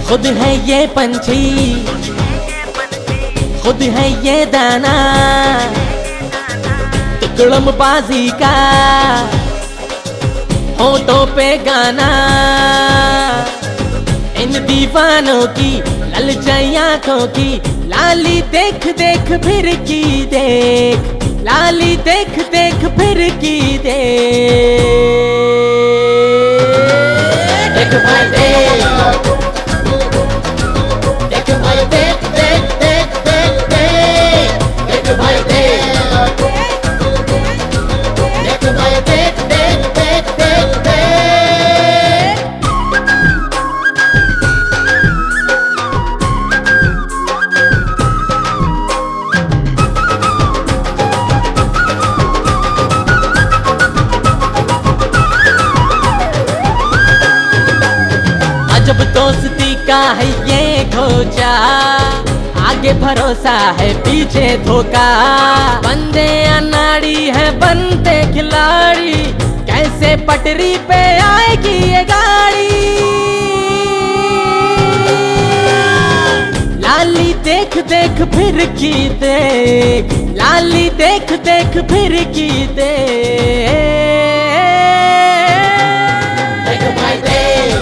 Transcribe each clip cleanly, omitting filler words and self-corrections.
खुद है ये पंछी, खुद है ये दाना, टुकड़म बाजी का होठों पे गाना। इन दीवानों की ललचाई आंखों की लाली देख देख फिर की देख, लाली देख देख फिर की देख भाई देख, देख भाई देख देख देख देख देख, देख भाई देख, देख भाई देख देख देख देख देख। अजब दोस्ती का है ये खोजा, आगे भरोसा है पीछे धोखा। बंदे अनाड़ी है बनते खिलाड़ी, कैसे पटरी पे आएगी ये गाड़ी। लाली देख देख फिर की देख, लाली देख देख फिर की देख, देख भाई देख,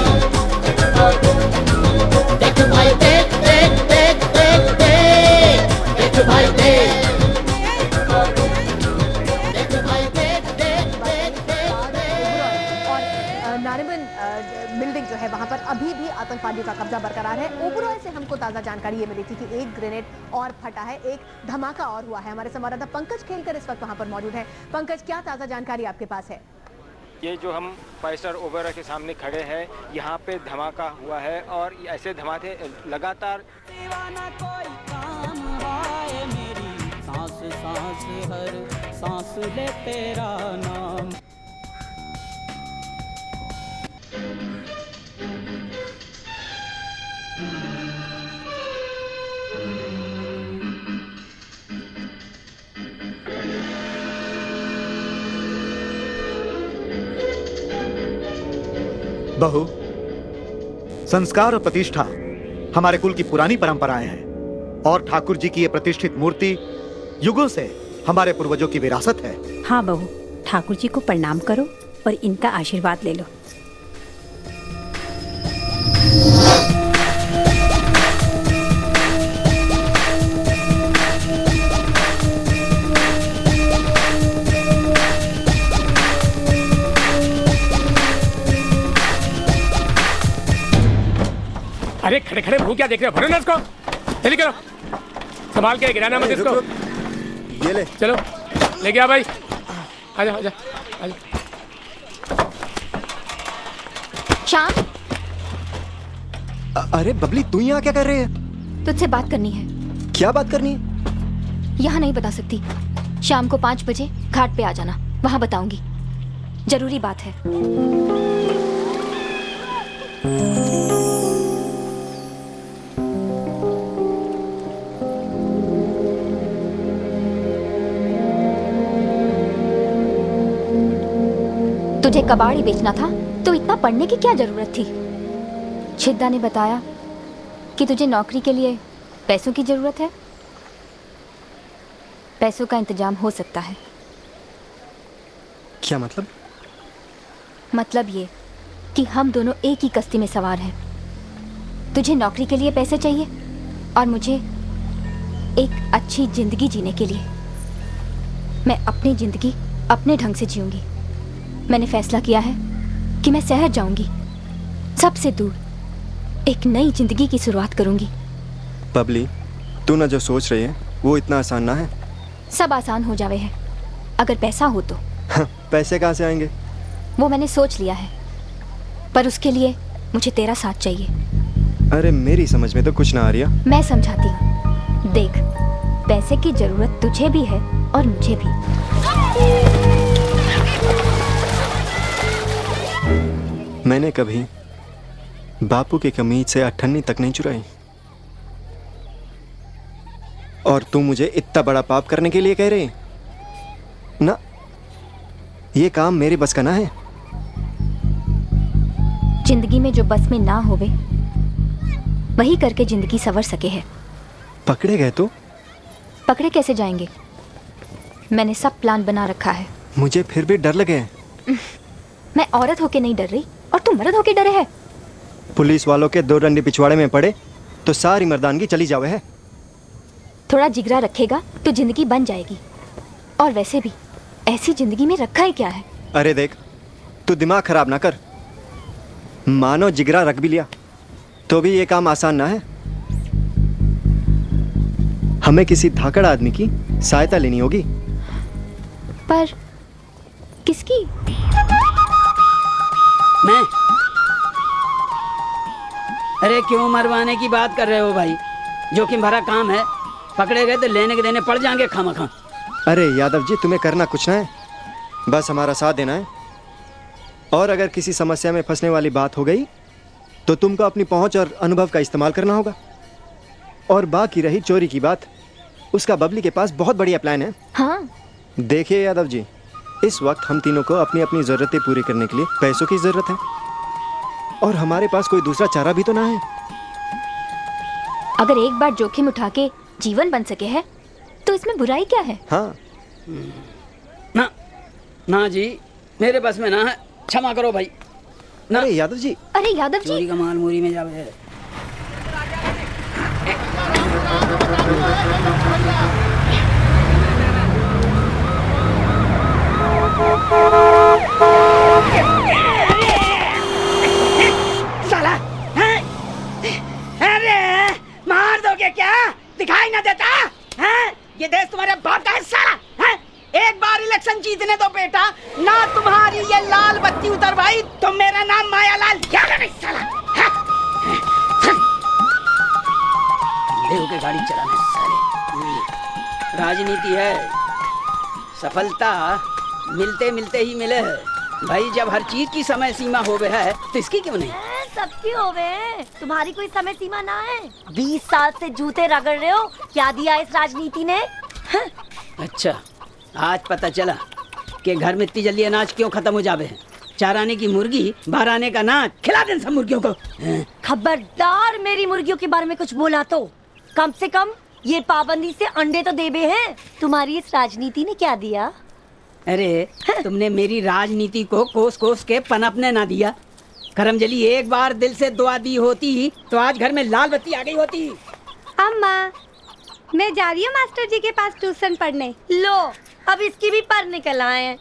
देख भाई देख देख देख देख देख, देख भाई देख, देख भाई देख देख देख देख देख। और नारिमन बिल्डिंग जो है वहां पर अभी भी आतंकवादियों का कब्जा बरकरार है। ओबरॉय से हमको ताजा जानकारी ये मिली थी कि एक ग्रेनेड और फटा है, एक धमाका और हुआ है। हमारे संवाददाता पंकज खेलकर इस वक्त वहां पर मौजूद है। पंकज, क्या ताजा जानकारी आपके पास है? ये जो हम 5 स्टार ओबेरॉय के सामने खड़े हैं, यहाँ पे धमाका हुआ है और ऐसे धमाके लगातार। दीवाना कोई काम है मेरी सांस सांस हर सांस ले तेरा नाम। बहू, संस्कार और प्रतिष्ठा हमारे कुल की पुरानी परंपराएं हैं और ठाकुर जी की ये प्रतिष्ठित मूर्ति युगों से हमारे पूर्वजों की विरासत है। हाँ बहू, ठाकुर जी को प्रणाम करो और इनका आशीर्वाद ले लो। अरे खड़े खड़े मुंह क्या देख रहे हो? भरो ना इसको, जल्दी करो, संभाल के गिराना मत इसको। ये ले, चलो ले गया भाई, आजा आजा आजा। श्याम, अरे बबली, तू यहाँ क्या कर रही है? तुझसे बात करनी है। क्या बात करनी है? यहाँ नहीं बता सकती। शाम को 5 बजे घाट पे आ जाना, वहां बताऊंगी। जरूरी बात है। तुझे कबाड़ी बेचना था तो इतना पढ़ने की क्या जरूरत थी? छिद्दा ने बताया कि तुझे नौकरी के लिए पैसों की जरूरत है। पैसों का इंतजाम हो सकता है। क्या मतलब? मतलब ये कि हम दोनों एक ही कश्ती में सवार हैं। तुझे नौकरी के लिए पैसे चाहिए और मुझे एक अच्छी जिंदगी जीने के लिए। मैं अपनी जिंदगी अपने ढंग से जीऊंगी। मैंने फैसला किया है कि मैं शहर जाऊंगी, सबसे दूर एक नई जिंदगी की शुरुआत करूंगी। बबली, तू ना जो सोच रही है वो इतना आसान ना है। सब आसान हो जावे है अगर पैसा हो तो। पैसे कहाँ से आएंगे? वो मैंने सोच लिया है, पर उसके लिए मुझे तेरा साथ चाहिए। अरे मेरी समझ में तो कुछ ना आ रही। मैं समझाती हूँ। देख, पैसे की जरूरत तुझे भी है और मुझे भी। मैंने कभी बापू की कमीज से अठन्नी तक नहीं चुराई, और तू मुझे इतना बड़ा पाप करने के लिए कह रही ना? ये काम मेरे बस का ना है। जिंदगी में जो बस में ना होवे वही करके जिंदगी संवर सके है। पकड़े गए तो? पकड़े कैसे जाएंगे? मैंने सब प्लान बना रखा है। मुझे फिर भी डर लगे हैं। मैं औरत होके नहीं डर रही और तू मर्द होके डरे है। पुलिस वालों के 2 डंडे पिछवाड़े में पड़े तो सारी मर्दानगी चली जावे है। थोड़ा जिगरा रखेगा तो जिंदगी बन जाएगी। और वैसे भी ऐसी जिंदगी में रखा ही क्या है? अरे देख, तू दिमाग खराब ना कर। मानो जिगरा रख भी लिया तो भी ये काम आसान ना है। हमें किसी धाकड़ आदमी की सहायता लेनी होगी। पर किसकी? मैं? अरे क्यों मरवाने की बात कर रहे हो भाई? जोखिम भरा काम है। पकड़े गए तो लेने के देने पड़ जाएंगे खामखा। अरे यादव जी, तुम्हें करना कुछ ना है, बस हमारा साथ देना है। और अगर किसी समस्या में फंसने वाली बात हो गई तो तुमको अपनी पहुंच और अनुभव का इस्तेमाल करना होगा। और बाकी रही चोरी की बात, उसका बबली के पास बहुत बढ़िया प्लान है। हाँ। देखिए यादव जी, इस वक्त हम तीनों को अपनी अपनी ज़रूरतें पूरी करने के लिए पैसों की ज़रूरत है, और हमारे पास कोई दूसरा चारा भी तो ना है। अगर एक बार जोखिम उठा के जीवन बन सके है तो इसमें बुराई क्या है? हाँ। ना ना जी, मेरे बस में ना है। क्षमा करो भाई ना। अरे यादव जी, अरे यादव जी, चोरी का माल मूरी में जावे। साला, अरे मार दोगे क्या? दिखाई ना देता है? ये देश तुम्हारे बाप का है साला है? एक बार इलेक्शन जीतने दो बेटा, ना तुम्हारी ये लाल बत्ती उतरवाई तो मेरा नाम मायालाल यादव नहीं साला। के गाड़ी चलाने साले। राजनीति है, सफलता मिलते मिलते ही मिले है भाई। जब हर चीज की समय सीमा होवे है तो इसकी क्यों नहीं? सबकी होवे, तुम्हारी कोई समय सीमा ना है। 20 साल से जूते रगड़ रहे हो, क्या दिया इस राजनीति ने? अच्छा, आज पता चला कि घर में इतनी जल्दी अनाज क्यों खत्म हो जावे है। चाराने की मुर्गी, बाहर आने का नाच, खिला दें सब मुर्गियों को। खबरदार मेरी मुर्गियों के बारे में कुछ बोला तो कम से कम ये पाबंदी से अंडे तो देबे हैं। तुम्हारी इस राजनीति ने क्या दिया? अरे तुमने मेरी राजनीति को कोस कोस के पनपने ना दिया। करमजली एक बार दिल से दुआ दी होती तो आज घर में लाल बत्ती आ गई होती। अम्मा, मैं जा रही हूँ मास्टर जी के पास ट्यूशन पढ़ने। लो, अब इसकी भी पर निकल आए।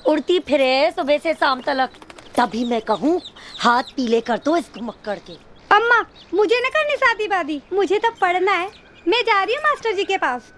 उड़ती फिरे सुबह से शाम तक। तभी मैं कहूँ हाथ पीले कर दो इसको मक्कड़ के। अम्मा, मुझे न करनी शादी वादी, मुझे तो पढ़ना है। मैं जा रही हूँ मास्टर जी के पास।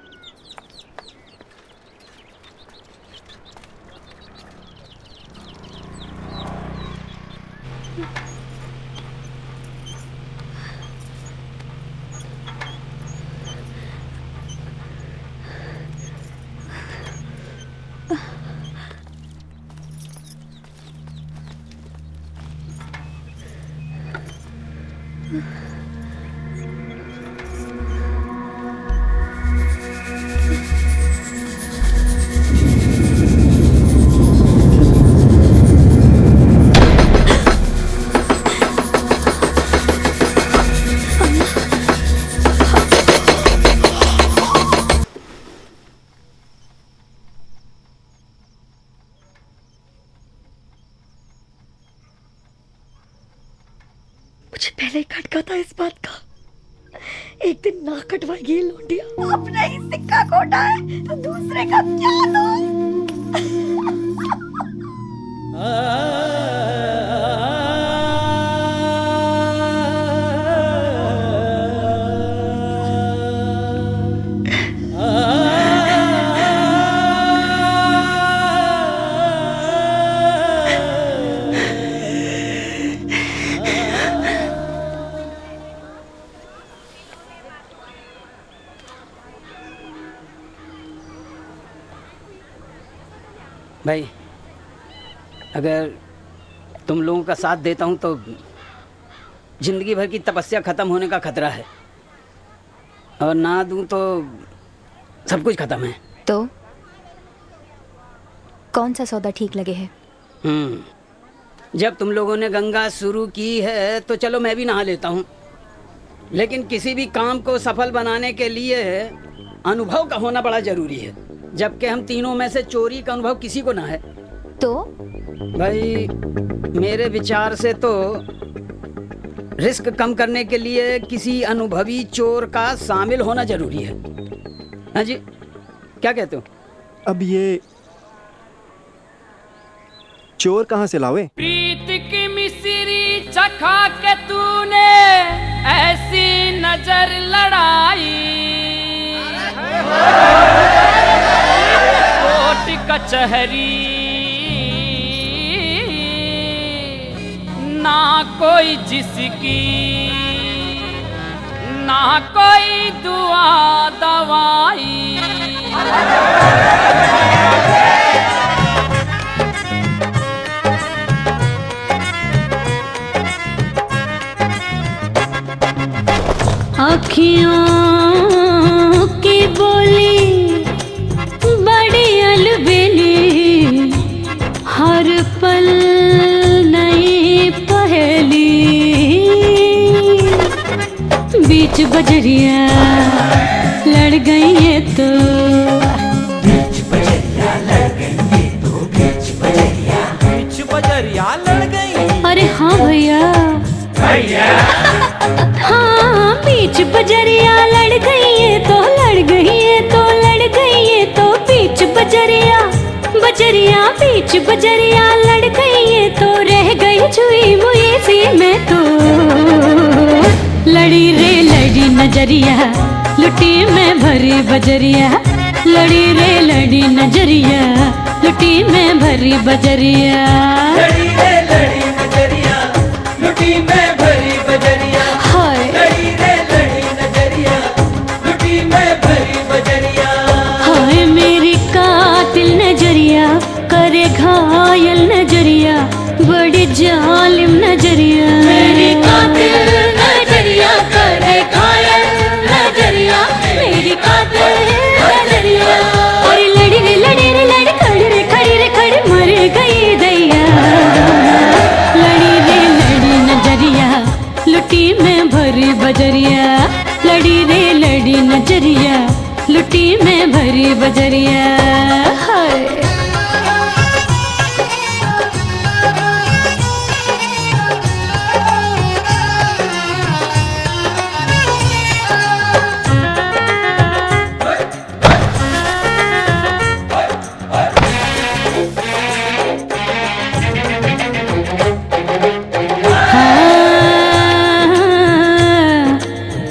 मुझे पहले ही खटका था इस बात का। एक दिन ना कटवाएगी ये लौंडिया। अपना ही सिक्का खोटा है तो दूसरे का क्या दूं? भाई अगर तुम लोगों का साथ देता हूं तो जिंदगी भर की तपस्या खत्म होने का खतरा है, और ना दूं तो सब कुछ खत्म है। तो कौन सा सौदा ठीक लगे है? जब तुम लोगों ने गंगा शुरू की है तो चलो मैं भी नहा लेता हूँ, लेकिन किसी भी काम को सफल बनाने के लिए अनुभव का होना बड़ा जरूरी है, जबकि हम तीनों में से चोरी का अनुभव किसी को ना है। तो भाई मेरे विचार से तो रिस्क कम करने के लिए किसी अनुभवी चोर का शामिल होना जरूरी है। हाँ जी, क्या कहते हो? अब ये चोर कहाँ से लावे? प्रीत की मिश्री चखा के तूने ऐसी नजर लड़ाई, कोर्ट कचहरी ना कोई जिसकी, ना कोई दुआ दवाई। अखियों की बोली बड़ी अलबेली, हर पल नई पहेली, बीच बजरिया लड़ गई है तो, बीच बजरिया लड़ गई है तो, बीच बजरिया लड़ गई। अरे हाँ भैया, हाँ बीच बजरिया लड़ गई है तो, लड़ गई है तो, लड़ गई है तो, बीच बजरिया बजरिया बीच बजरिया लड़ गई है तो, रह गई छुई मुई सी मैं तो, लड़ी रे लड़ी नजरिया लुटी में भरी बजरिया, लड़ी रे लड़ी नजरिया लुटी में भरी बजरिया, लड़ी रे लड़ी नजरिया लुटी में भरी बजरिया, हाय लड़ी रे लड़ी नजरिया लुटी में भरी बजरिया, हाय मेरी कातिल नजरिया करे घायल नजरिया, बड़ी जालिम नजरिया, मेरी कातिल नजरिया करे घायल नजरिया, मेरी कातिल नजरिया। और लड़ी रे लड़ी रे लड़ी खड़ी रे खड़ी मर गई दैया, लड़ी रे लड़ी नजरिया लुटी में भरी बजरिया, लड़ी रे लड़ी नजरिया लुटी में भरी बजरिया, हाय।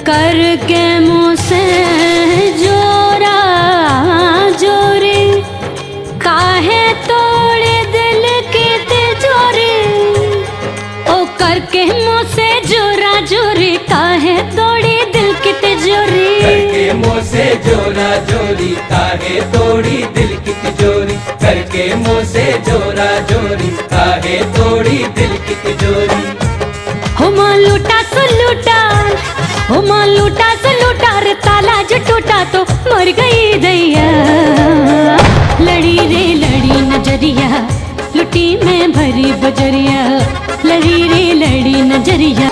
करके मुझसे जोरा जोरी, काहे तोड़े दिल की तिजोरी, ओ करके मुझसे जोरा जोरी, काहे तोड़ी दिल की तिजोरी, करके मुझसे जोरा जोरी, काहे तोड़ी दिल की तिजोरी, करके मुझसे जोरा जोरी, काहे तोड़ी दिल की तिजोरी। हो मां लूटा सो लूटा, हो मां लूटा सो लूटा रे, ताला जो टूटा तो मर गई दैया, लड़ी रे लड़ी नजरिया लुटी में भरी बजरिया, लड़ी रे लड़ी नजरिया।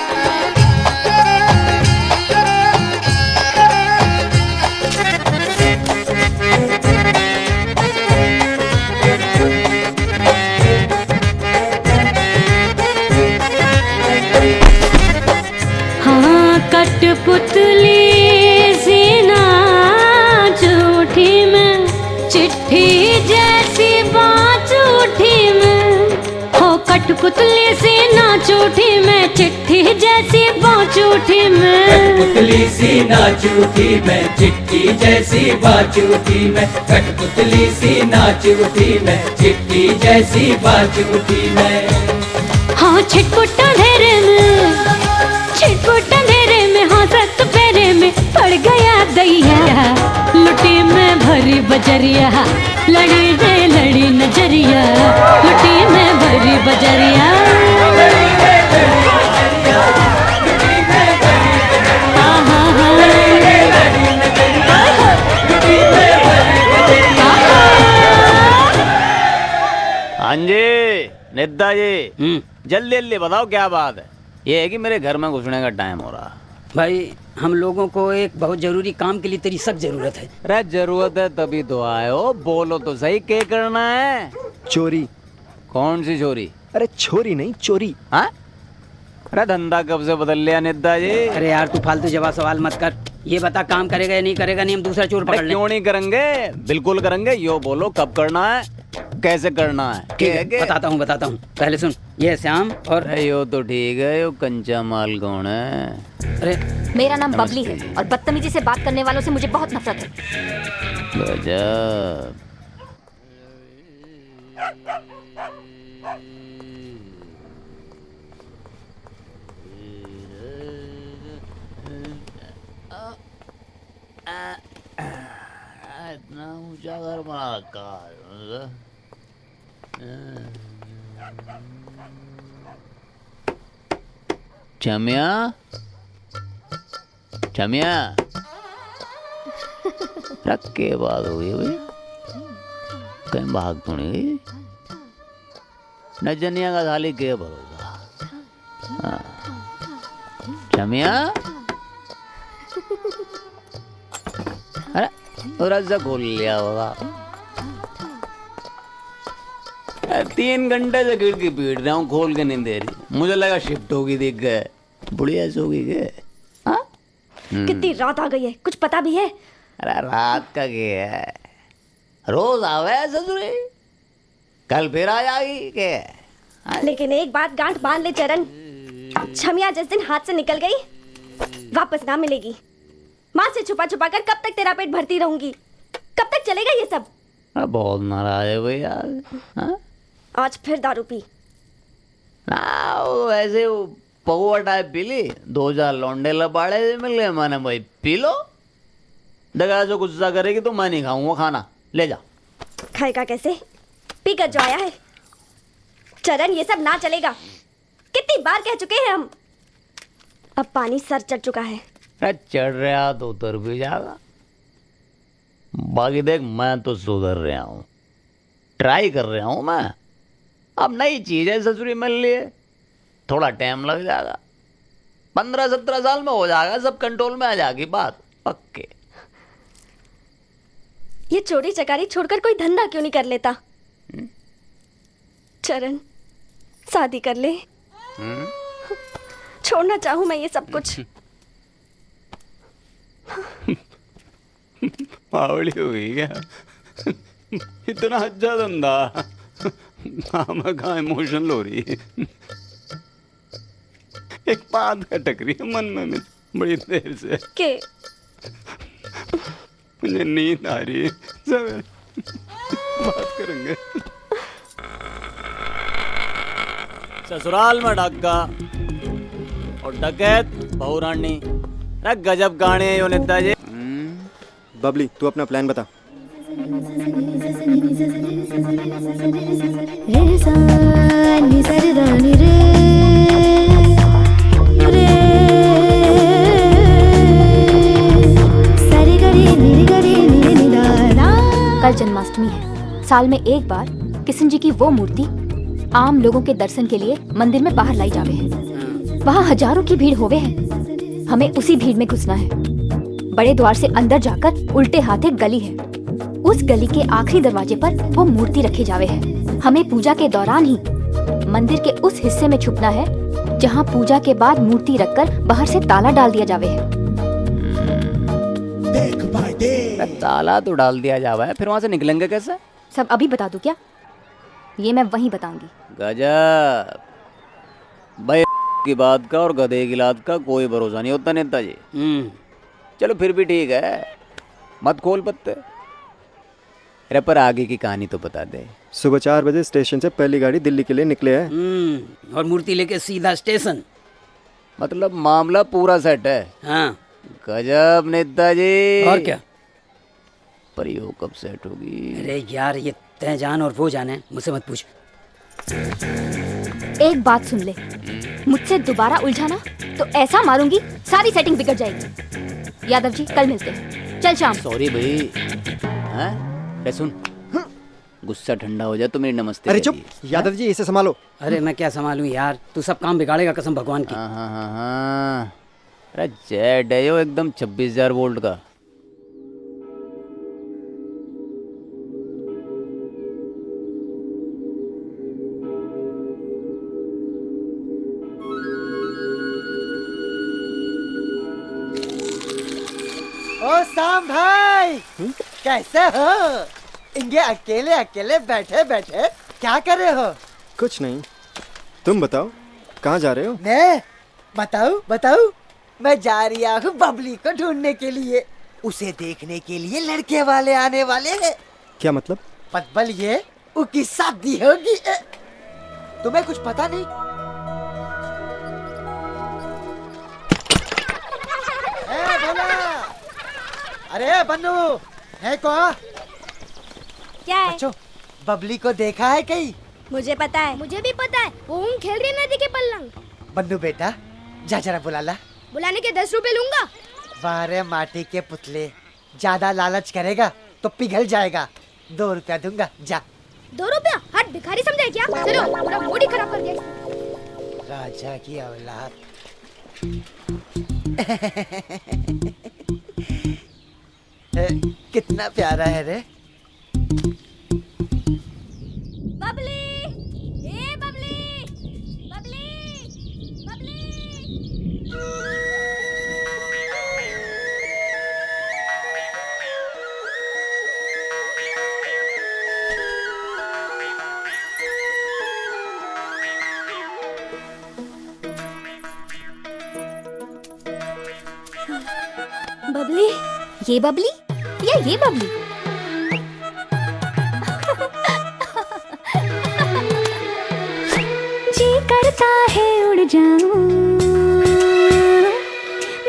कठपुतली सी नाच उठी मैं, चिट्ठी जैसी बात उठी मैं। हो कठपुतली सी नाच उठी मैं, चिट्ठी जैसी बात उठी मैं। कठपुतली सी नाच उठी मैं, चिट्ठी जैसी बात उठी मैं। कठपुतली सी नाच उठी मैं, चिट्ठी जैसी बात उठी मैं। हाँ छिटपुट अंधेरे में, छिटपुट अंधेरे में, हाँ सत फेरे में पड़ गया दैया। लुटी में भरी बजरिया, लड़ी रे लड़ी नजरिया। लुटी में भरी बजरिया, हाँ जी निद्दा जी, जल्दी जल्दी बताओ क्या बात है। ये है कि मेरे घर में घुसने का टाइम हो रहा। भाई हम लोगों को एक बहुत जरूरी काम के लिए तेरी सख्त जरूरत है। अरे जरूरत है तभी तो आए हो, बोलो तो सही क्या करना है। चोरी। कौन सी चोरी? अरे चोरी नहीं चोरी। हाँ? अरे धंधा कब से बदल लिया निद्दा जी। अरे यार तू फालतू जवाब सवाल मत कर, ये बता काम करेगा या नहीं करेगा, नहीं हम दूसरा चोर पकड़ लें। क्यों नहीं करेंगे, बिल्कुल करेंगे। यो बोलो कब करना है, कैसे करना है। ठीक है बताता हूँ पहले सुन। ये श्याम और यो तो ठीक है, यो कंचा माल कौन है? अरे मेरा नाम बबली है और बदतमीजी से बात करने वालों से मुझे बहुत नफरत है। गजब। इतना ऊंचा घर बना रखा है। चमिया, चमिया, रख के बात हो गई भाई, कहीं भाग तो नहीं गई। नजनिया का थाली के भरोसा। चमिया, अरे दरवाजा खोल लिया होगा। 3 घंटे से खिड़की पीट रहा हूँ, खोल के नहीं दे रही। मुझे लगा शिफ्ट होगी, दिख गए। बुढ़िया सोगी के? हाँ? कितनी रात आ गई है, कुछ पता भी है? अरे रात का क्या है, रोज आवे ससुरे, कल फिर आ जाएगी के। लेकिन एक बात गांठ बांध ले चरण, छमिया जिस दिन हाथ से निकल गई वापस ना मिलेगी। माँ से छुपा छुपा कर कब तक तेरा पेट भरती रहूंगी, कब तक चलेगा ये सब? बहुत नाराज है भाई यार। आज फिर दारू पी ना, वो ऐसे वो पौवा टाइप पी ली। 2000 लौंडे लबाड़े से मिल गए, मैंने भाई पी लो। देखा जो गुस्सा करेगी तो मैं नहीं खाऊंगा खाना, ले जा। खाएगा कैसे, पी कर जो आया है। चरण ये सब ना चलेगा, कितनी बार कह चुके हैं हम। अब पानी सर चढ़ चुका है। चढ़ रहा तो उतर भी जाएगा। बाकी देख मैं तो सुधर रहा हूँ, ट्राई कर रहा हूँ मैं। अब नई चीज है ससुरी मिल लिए, थोड़ा टाइम लग जाएगा। 15-17 साल में हो जाएगा, सब कंट्रोल में आ जाएगी बात पक्के। ये चोरी चकारी छोड़कर कोई धंधा क्यों नहीं कर लेता? चरण शादी कर ले। छोड़ना चाहूं मैं ये सब कुछ। पावड़ी हुई क्या? इतना अच्छा धंधा, कहाँ इमोशनल हो रही है। एक बात खटक रही है मन में बड़ी देर से के मुझे नींद आ रही है। सब बात करेंगे। ससुराल में डाका और डकैत बहुरानी, गजब गाने हैं यो निद्दा जी। बबली तू अपना प्लान बता। कल जन्माष्टमी है। साल में एक बार किशन जी की वो मूर्ति आम लोगों के दर्शन के लिए मंदिर में बाहर लाई जावे है। वहाँ हजारों की भीड़ होवे है। हमें उसी भीड़ में घुसना है। बड़े द्वार से अंदर जाकर उल्टे हाथ एक गली है। उस गली के आखिरी दरवाजे पर वो मूर्ति रखे जावे है। हमें पूजा के दौरान ही मंदिर के उस हिस्से में छुपना है जहाँ पूजा के बाद मूर्ति रखकर बाहर से ताला डाल दिया जावे है। अरे ताला तो डाल दिया जावा है, फिर वहां से निकलेंगे कैसे? सब अभी बता दूं क्या? ये मैं वहीं बताऊंगी। गजब भाई, की बात का और गधे की लात का कोई भरोसा नहीं होता नेताजी। चलो फिर भी ठीक है, मत खोल पत्ते। अरे पर आगे की कहानी तो बता दे। सुबह 4 बजे स्टेशन से पहली गाड़ी दिल्ली के लिए निकले हैं। और मूर्ति लेके सीधा स्टेशन। मतलब मामला पूरा सेट है। हाँ गजब नेताजी। और क्या? पर ये कब सेट होगी? अरे यार ये तय जान और वो जान है, मुझसे मत पूछ। एक बात सुन ले, मुझसे दोबारा उलझाना तो ऐसा मारूंगी सारी सेटिंग बिगड़ जाएगी। यादव जी कल मिलते हैं, चल शाम। सॉरी भाई। अरे सुन, गुस्सा ठंडा हो जाए तो मेरी नमस्ते। अरे चुप यादव जी, इसे संभालो। अरे मैं क्या संभालूं यार, तू सब काम बिगाड़ेगा कसम भगवान की। हाँ। अरे जेड है यो एकदम 26,000 वोल्ट का। ओ शाम भाई, कैसे हो? इंगे अकेले अकेले बैठे बैठे क्या कर रहे हो? कुछ नहीं, तुम बताओ कहाँ जा रहे हो? मैं बताऊं? मैं जा रहा हूँ बबली को ढूंढने के लिए। उसे देखने के लिए लड़के वाले आने वाले हैं। क्या मतलब? पतबल ये उसकी शादी होगी। तुम्हें कुछ पता नहीं? अरे बन्नू है को? क्या है? बच्चों, बबली को देखा है कहीं? मुझे पता है। मुझे भी पता है, वो खेल रही नदी के पल्लंग। बन्नू बेटा, जा जरा बुला ला। बुलाने के 10 रुपए लूंगा। वारे माटी के पुतले, ज्यादा लालच करेगा तो पिघल जाएगा। 2 रुपया दूंगा, जा। 2 रुपया? हट, भिखारी समझे क्या? चलो, पूरा मूड ही खराब कर दिया। राजा की औलाद। कितना प्यारा है रे। बबली, ए बबली, बबली, बबली। बबली, ये बबली या ये बबली? जी करता है उड़ जाऊं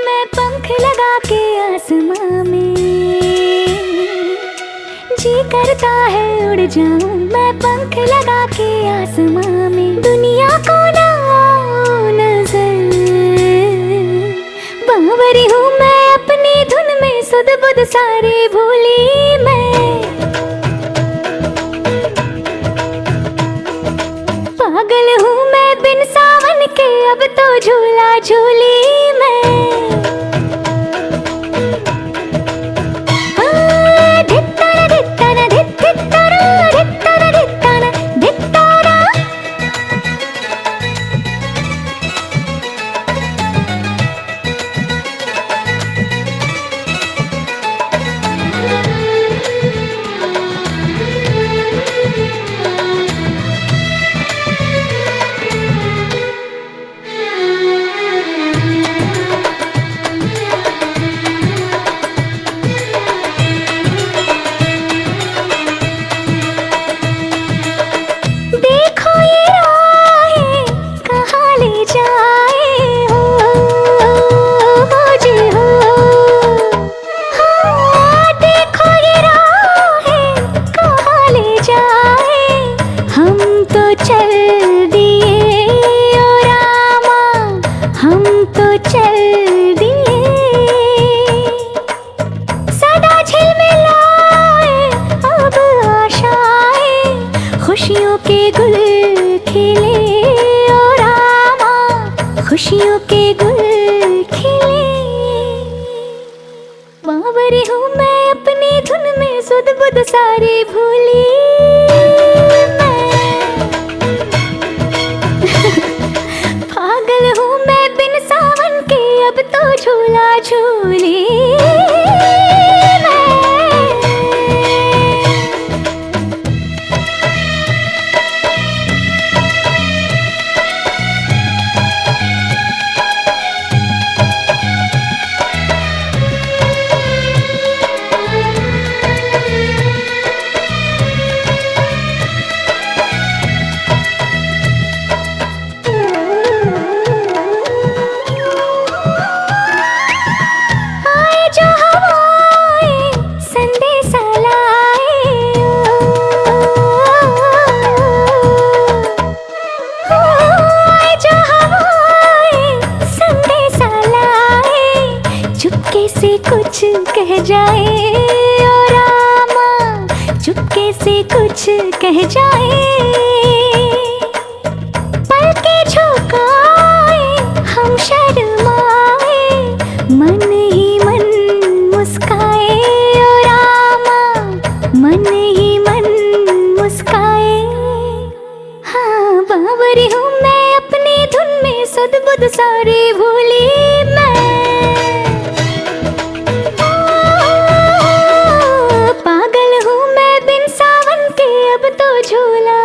मैं पंख लगा के आसमां में। जी करता है उड़ जाऊं मैं पंख लगा के आसमां में। दुनिया को ना नजर, बावरी हूँ मैं अपनी धुन में, सुध बुध सारी भूली मैं। पागल हूँ मैं बिन सावन के, अब तो झूला झूली मैं। धित्तारा धित्तारा धित्तारा धित्तारा धित्तारा धित्तारा। देखो ये राहें कहाँ ले जाए हो जी हो। हाँ देखो ये राहें कहाँ ले जाए। हम तो चल दिए ओ रामा, हम तो चल दिए। सदा झिलमिलाए अब आशाएं, खुशियों के गुल खिले ओ रामा, खुशियों के गुल खिले। बावरी हूँ मैं अपनी धुन में, सुध बुध सारी भूली मैं। पागल हूँ मैं बिन सावन के, अब तो झूला झूली मैं। जाए और रामा चुपके से कुछ कह जाए, पलके झुकाए हम शर्माए, मन ही मन मुस्काए और रामा मन ही मन मुस्काए। हाँ बावरी हूँ मैं अपनी धुन में, सुध बुध सारी भूली मैं। पागल हूँ मैं बिन सावन के अब तो झूला।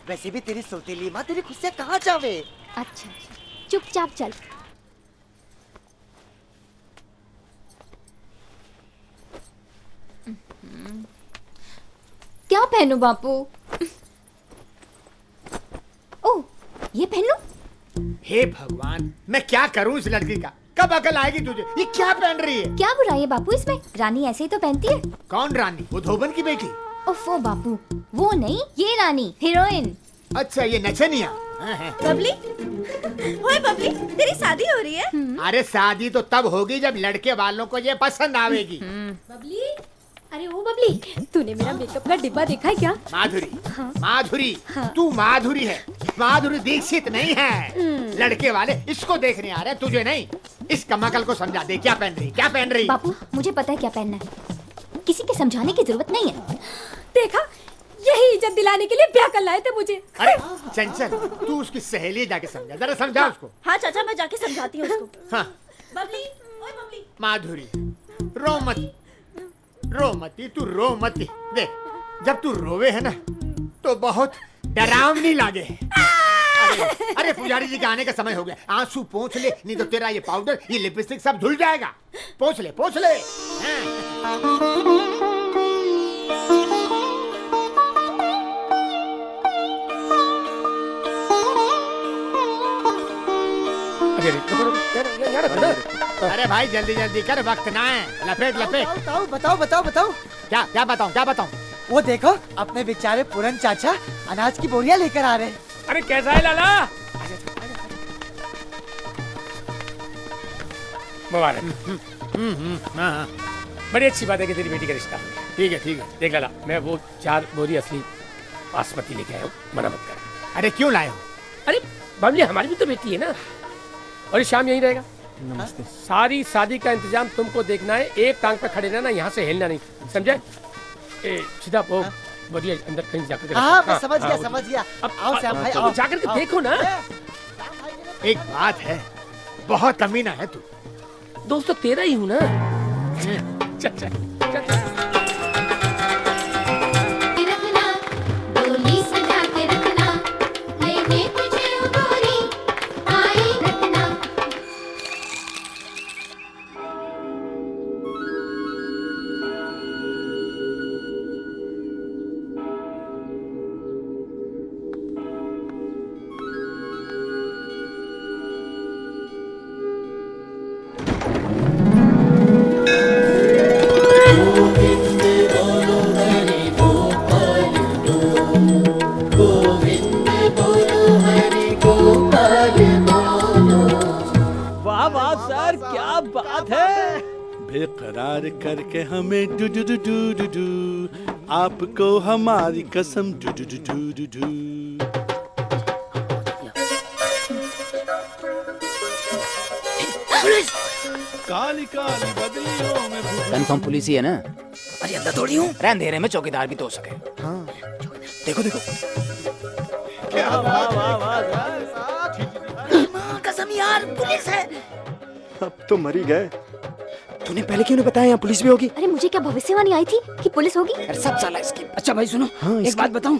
वैसे भी तेरी सौतेली माँ तेरी खुद से कहाँ जावे। अच्छा चुपचाप चल। क्या पहनूं बापू? ओह ये पहन लूं? हे भगवान, मैं क्या करूं इस लड़की का? कब अकल आएगी तुझे? ये क्या पहन रही है? क्या बुराई है बापू इसमें? रानी ऐसे ही तो पहनती है। कौन रानी? वो धोबन की बेटी? ओफो बापू, वो नहीं, ये रानी हीरोइन। अच्छा ये नचनिया। बबली, ओए बबली, तेरी शादी हो रही है? अरे शादी तो तब होगी जब लड़के वालों को ये पसंद आवेगी। बबली, अरे ओ बबली, तूने मेरा मेकअप का डिब्बा देखा है क्या? माधुरी, माधुरी, तू माधुरी है, माधुरी दीक्षित नहीं है। लड़के वाले इसको देखने आ रहे, तुझे नहीं। इस कमाकल को समझा दे, क्या पहन रही, क्या पहन रही? बापू मुझे पता है क्या पहनना है, किसी के समझाने की जरूरत नहीं है। देखा, यही इज्जत दिलाने के लिए ब्याह कर लाए थे मुझे। अरे चंचल, तू उसकी सहेली जाके समझा, जरा समझा उसको। हाँ चाचा, मैं जाके समझाती हूँ उसको। हाँ। बबली, ओए बबली। माधुरी, रो मत, रो मती, तू रो मती। देख, जब तू रोवे है ना, तो बहुत डरावनी लागे। अरे पुजारी जी के आने का समय हो गया, आंसू पोंछ ले, नहीं तो तेरा ये पाउडर, ये लिपस्टिक सब धुल जाएगा। पोंछ ले, पोंछ ले। अरे भाई जल्दी जल्दी कर, वक्त ना है। लपेट लपेट। बताओ बताओ बताओ बताओ। क्या क्या बताऊं, क्या बताऊं? वो देखो, अपने बेचारे पूरन चाचा अनाज की बोरियां लेकर आ रहे हैं। अरे कैसा है लाला? मुबारक। बड़ी अच्छी बात है कि तेरी बेटी का रिश्ता। ठीक है ठीक है। देख लाला, मैं वो 4 बोरी असली बासमती लेके आया हूँ, मना मत कर। अरे क्यों लाए हो? अरे बबली हमारी भी तो बेटी है ना, और शाम यहीं रहेगा। नमस्ते। सारी शादी का इंतजाम तुमको देखना है, एक टांग पे खड़े रहना, यहाँ से हिलना नहीं, समझे? सीधा वो बोलिए अंदर कहीं जाकर। हाँ मैं समझ गया समझ गया। आओ श्याम भाई आओ। जाकर के देखो ना। एक बात है, बहुत कमीना है तू। दोस्त तो तेरा ही हूँ ना। चल चल चल। बेकरार करके हमें डू डू डू डू डू डू, आपको हमारी कसम डू डू डू डू डू डू। काली काली बदलियों में कंफर्म पुलिस ही है ना? अरे अंदर थोड़ी हूँ, अंधेरे में चौकीदार भी तो हो सके। हाँ देखो देखो। क्या कसम यार, पुलिस है। अब तो मर ही गए। तूने पहले क्यों नहीं बताया यहाँ पुलिस भी होगी? अरे मुझे क्या भविष्यवाणी आई थी कि पुलिस होगी? अरे सब साला इसकी। अच्छा भाई सुनो, एक बात बताऊं,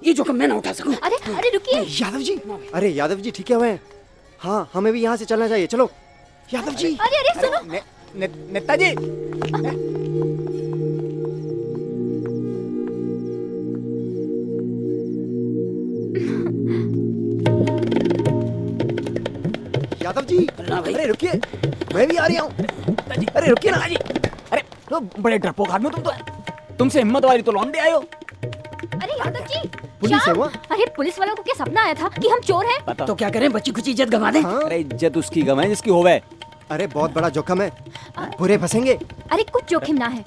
ये जोखिम मैं ना उठा सकूं। अरे अरे रुकिए। यादव जी, अरे यादव जी ठीक है हुए? हाँ हमें भी यहाँ से चलना चाहिए, चलो। यादव जी। अरे अरे सुनो। नेताजी। यादव जी अरे रुकिए, मैं भी आ रहा हूँ। अरे रुकिए ना। अरे तो बड़े डरपोक आदमी हो तुम तो। तुमसे हिम्मत वाली तो लौंडे आए हो। अरे यादव जी, पुलिस है क्या? वहाँ? अरे पुलिस वालों को क्या सपना आया था कि हम चोर हैं? तो क्या करें, बच्ची कुछ इज्जत गंवा दें? अरे इज्जत उसकी गंवाए जिसकी होवे। अरे बहुत बड़ा जोखिम है, बुरे फंसेंगे। अरे कुछ जोखिम ना है।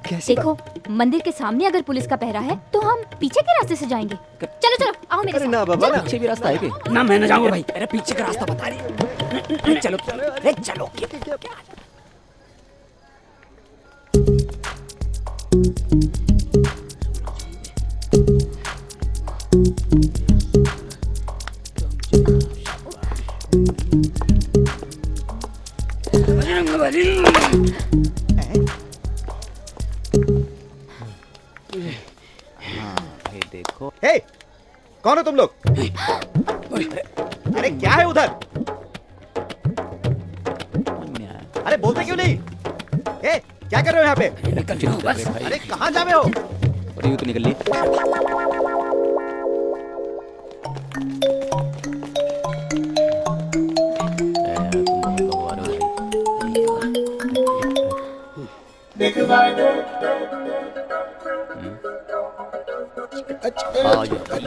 कैसी देखो, मंदिर के सामने अगर पुलिस का पहरा है तो हम पीछे के रास्ते से जाएंगे। चलो चलो, आओ मेरे साथ। ना बाबा ना। पीछे भी रास्ता है कि? ना मैं न जाऊंगा भाई। अरे पीछे का रास्ता बता रही। अरे चलो अरे चलो। भाई देखो। हे, कौन हो तुम लोग? अरे क्या है उधर? अरे बोलते क्यों नहीं? हे, क्या कर रहे हो यहाँ पे? अरे कहाँ जा रहे हो? अरे यूं तो निकल ली।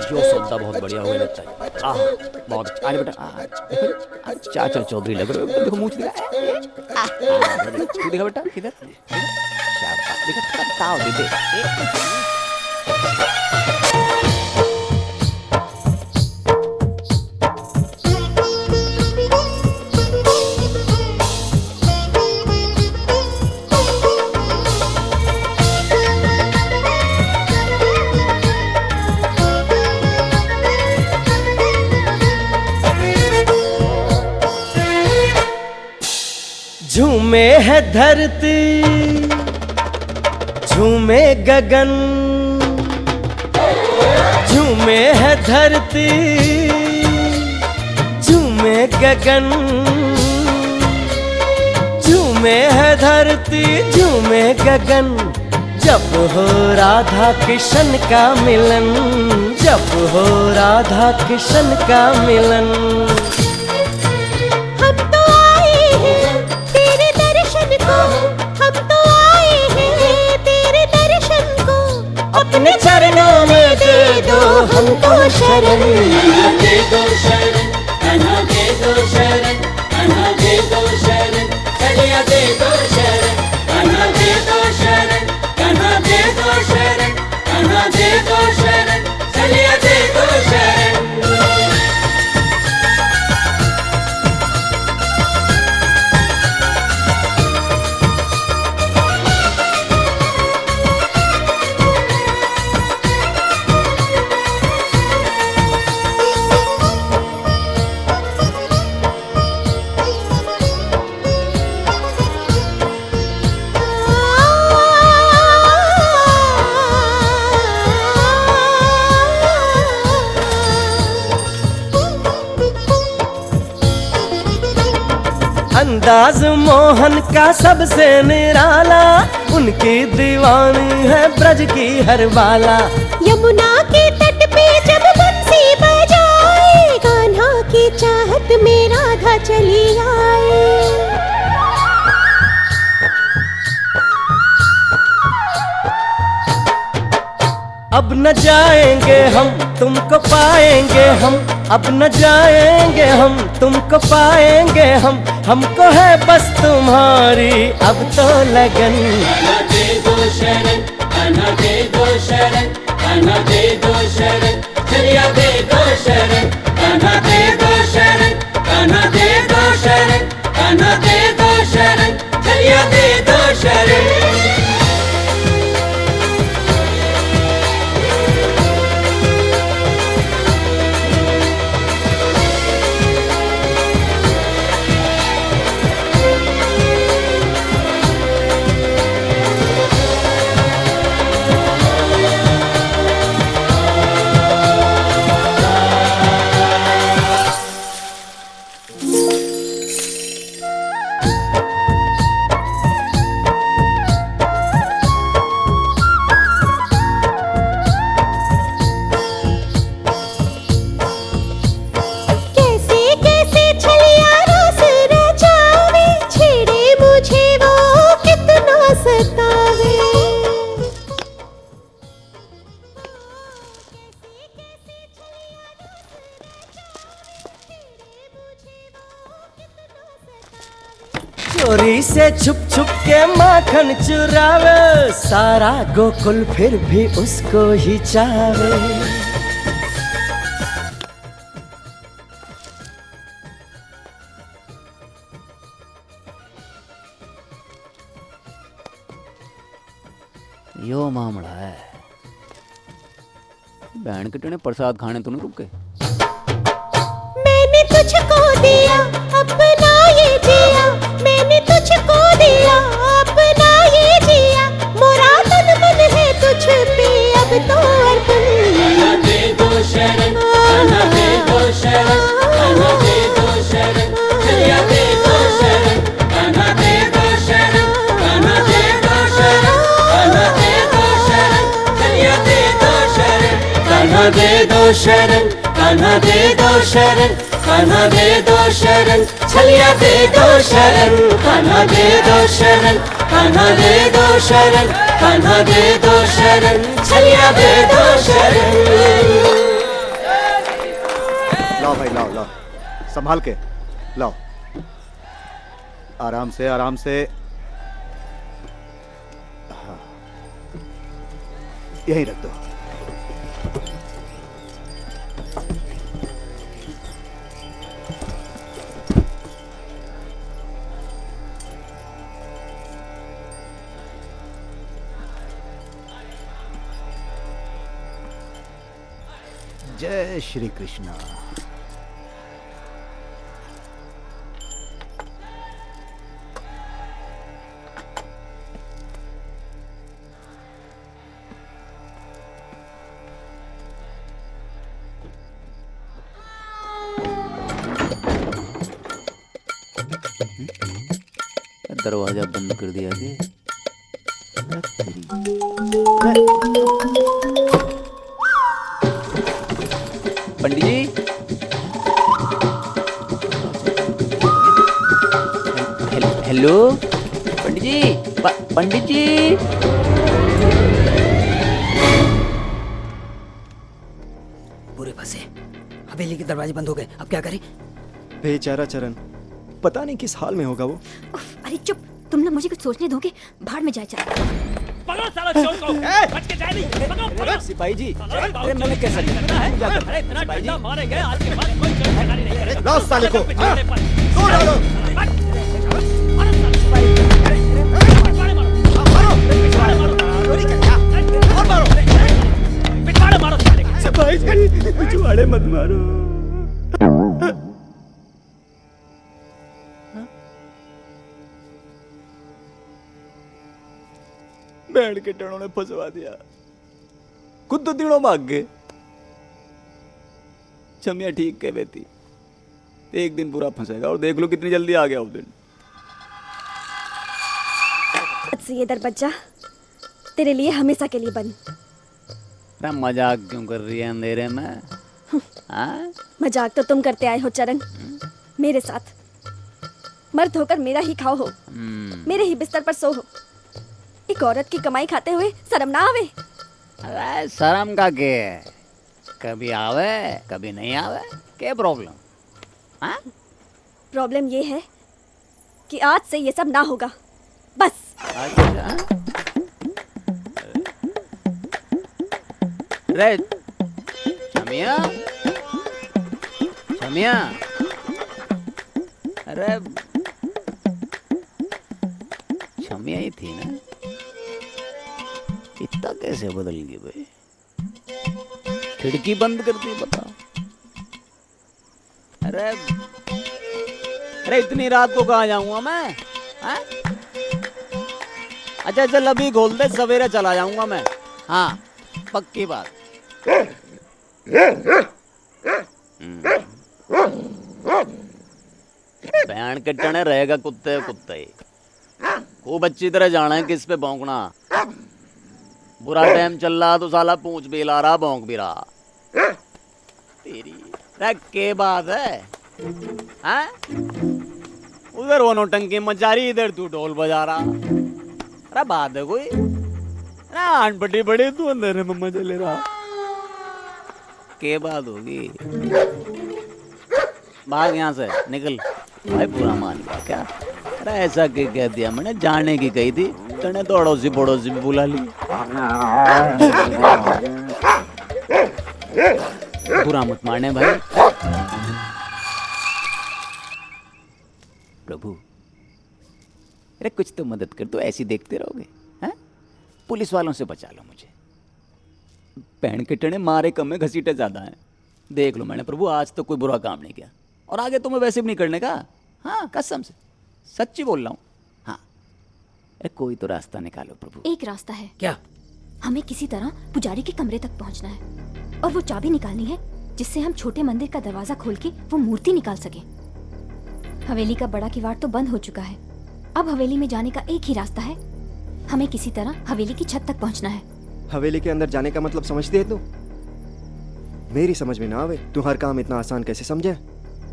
जो सौदा बहुत बढ़िया हो जाता है। बहुत अच्छा। अरे बेटा चाचा चौधरी लग रहे हो। देखो मुंह दिखा। तू देखा बेटा किधर? शाबाश, देखा थोड़ा ताव दे दे। झूमे है धरती, झूमे गगन, झूमे है धरती, झूमे गगन, झूमे है धरती, झूमे गगन। जब हो राधा कृष्ण का मिलन, जब हो राधा कृष्ण का मिलन। अपने चरणों में दे दो हमको शरण। दे दो शरण, कन्हा दे दो शरण, कन्हा दे दो शरण, चलिया दे दो शरण, कन्हा दे दो शरण, कन्हा दे दो शरण, कन्हा दे दो शरण, चलिया दे दो शरण। अंदाज मोहन का सबसे निराला, उनकी दीवानी है ब्रज की हर बाला। यमुना के तट पे जब बंसी बजाए, कान्हा की चाहत में राधा चली आए। अब न जाएंगे हम, तुमको पाएंगे हम। अब न जाएंगे हम, तुमको पाएंगे हम। हमको है बस तुम्हारी अब तो लगन। कन्हा दे दो शरण, कन्हा दे दो शरण, कन्हा दे दो शरण, चलिया दे दो शरण, कन्हा दे दो शरण, कन्हा दे दो शरण, कन्हा दे दो शरण, चलिया दे दो शरण। चोरी से छुप छुप के माखन चुरावे, सारा गोकुल फिर भी उसको ही चाहे। यो मामला है। बहन के टेने प्रसाद खाने तो नहीं रुके। मैंने तुझको दिया अपना ये जिया, मैंने तुझको दिया अपना ये जिया, मोरा तन मन है तुझ पे अब तो अर्पण। कान्हा दे दो शरण, कान्हा दे दो शरण, कान्हा दे दो शरण, चलिया दे दो शरण, कान्हा दे दो शरण, कान्हा दे दो शरण, कान्हा दे दो शरण, चलिया दे दो शरण, कान्हा दे दो शरण, कान्हा दे दो शरण, कान्हा दे दो शरण, चलिया दे दो शरण, कान्हा दे दो शरण, कान्हा दे दो शरण, कान्हा दे दो शरण, चलिया दे दो शरण। लाओ भाई लाओ लाओ, संभाल के लाओ, आराम से आराम से। हाँ। यहीं रख दो। जय श्री कृष्णा। दरवाजा बंद कर दिया कि पंडित जी, हेलो पंडित जी, पंडित जी। पूरे फंसे, हवेली के दरवाजे बंद हो गए, अब क्या करें? बेचारा चरण, पता नहीं किस हाल में होगा वो। अरे चुप, तुम लोग मुझे कुछ सोचने दोगे? भाड़ में जाए चल। पकड़ो साला चोर को, बच के जाए नहीं, पकड़ो। सिपाही जी, अरे मैंने कैसे अरे इतना डंडा मारेंगे आज के बाद कोई चोर ठिकाने नहीं करेगा। लाओ साले को, तोड़ डालो। सिपाही जी, पिछवाड़े मत मारो। बैंड के टनों ने फंसवा दिया, खुद तो दिनों भाग गए। छमिया ठीक कह बेटी, एक दिन पूरा फंसेगा और देख लो कितनी जल्दी आ गया वो दिन। ये दरवाजा तेरे लिए हमेशा के लिए बंद। मजाक क्यों कर रही है अंधेरे में? हाँ? मजाक तो तुम करते आए हो चरण, मेरे साथ। मर्द होकर मेरा ही खाओ हो, मेरे ही बिस्तर पर सो हो। एक औरत की कमाई खाते हुए शर्म ना आवे? अरे शर्म का के, कभी आवे कभी नहीं आवे, क्या प्रॉब्लम? हाँ? प्रॉब्लम ये है कि आज से ये सब ना होगा, बस। अच्छा। रे छमिया, छमिया, अरे छमिया ही थी ना? इतना कैसे बदल गई भाई? खिड़की बंद कर दी, बता। अरे अरे इतनी रात को कहाँ जाऊंगा मैं? हाँ? अच्छा चल अभी खोल दे, सवेरे चला जाऊंगा मैं। हाँ पक्की बात। बैंड के टने रहेगा कुत्ते कुत्ते, खूब अच्छी तरह जाना है किस पे भौंकना। बुरा टाइम चल रहा तो साला पूंछ भी ला रहा, भौंक भी रहा। तेरी के बात है? हाँ? उधर वो नौटंकी मचा रही, इधर तू ढोल बजा रहा। अरे बात है कोई? अनपटी बड़ी तू अंदर में मजा ले रहा। के बात होगी? भाग यहाँ से, निकल भाई, पूरा मान गया क्या? अरे ऐसा क्या कह दिया मैंने, जाने की कही थी, तने तो अड़ोसी पड़ोसी भी बुला ली। बुरा मत मारने भाई। प्रभु अरे कुछ तो मदद कर, तो ऐसी देखते रहोगे? हैं? पुलिस वालों से बचा लो मुझे। पैण के टने मारे कम में घसीटे ज्यादा हैं। देख लो मैंने प्रभु आज तो कोई बुरा काम नहीं किया, और आगे तुम्हें वैसे भी नहीं करने का। हाँ कसम से सच्ची बोल रहा हूँ। हाँ अरे कोई तो रास्ता निकालो प्रभु। एक रास्ता है। क्या? हमें किसी तरह पुजारी के कमरे तक पहुंचना है और वो चाबी निकालनी है जिससे हम छोटे मंदिर का दरवाजा खोल के वो मूर्ति निकाल सके। हवेली का बड़ा किवाड़ तो बंद हो चुका है, अब हवेली में जाने का एक ही रास्ता है। हमें किसी तरह हवेली की छत तक पहुंचना है। हवेली के अंदर जाने का मतलब समझती है तू? मेरी समझ में ना आवे तू हर काम इतना आसान कैसे समझे,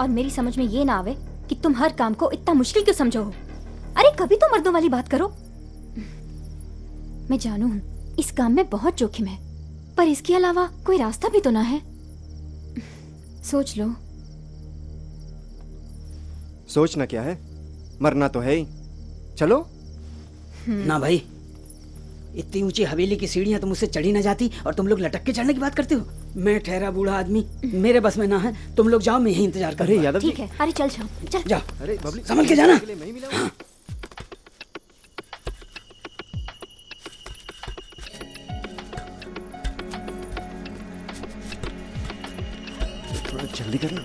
और मेरी समझ में ये ना आवे कि तुम हर काम को इतना मुश्किल क्यों समझो हो। अरे कभी तो मर्दों वाली बात करो। मैं जानू हूँ इस काम में बहुत जोखिम है, पर इसके अलावा कोई रास्ता भी तो ना है। सोच लो। सोचना क्या है, मरना तो है ही। चलो। ना भाई, इतनी ऊंची हवेली की सीढ़ियां तो मुझसे चढ़ी ना जाती और तुम लोग लटक के चढ़ने की बात करते हो। मैं ठहरा बूढ़ा आदमी, मेरे बस में ना है। तुम लोग जाओ, मैं यहीं इंतजार कर रहा हूं। ठीक है, अरे चल चल चल जाओ। अरे बबली संभल के जाना। थोड़ा जल्दी करना।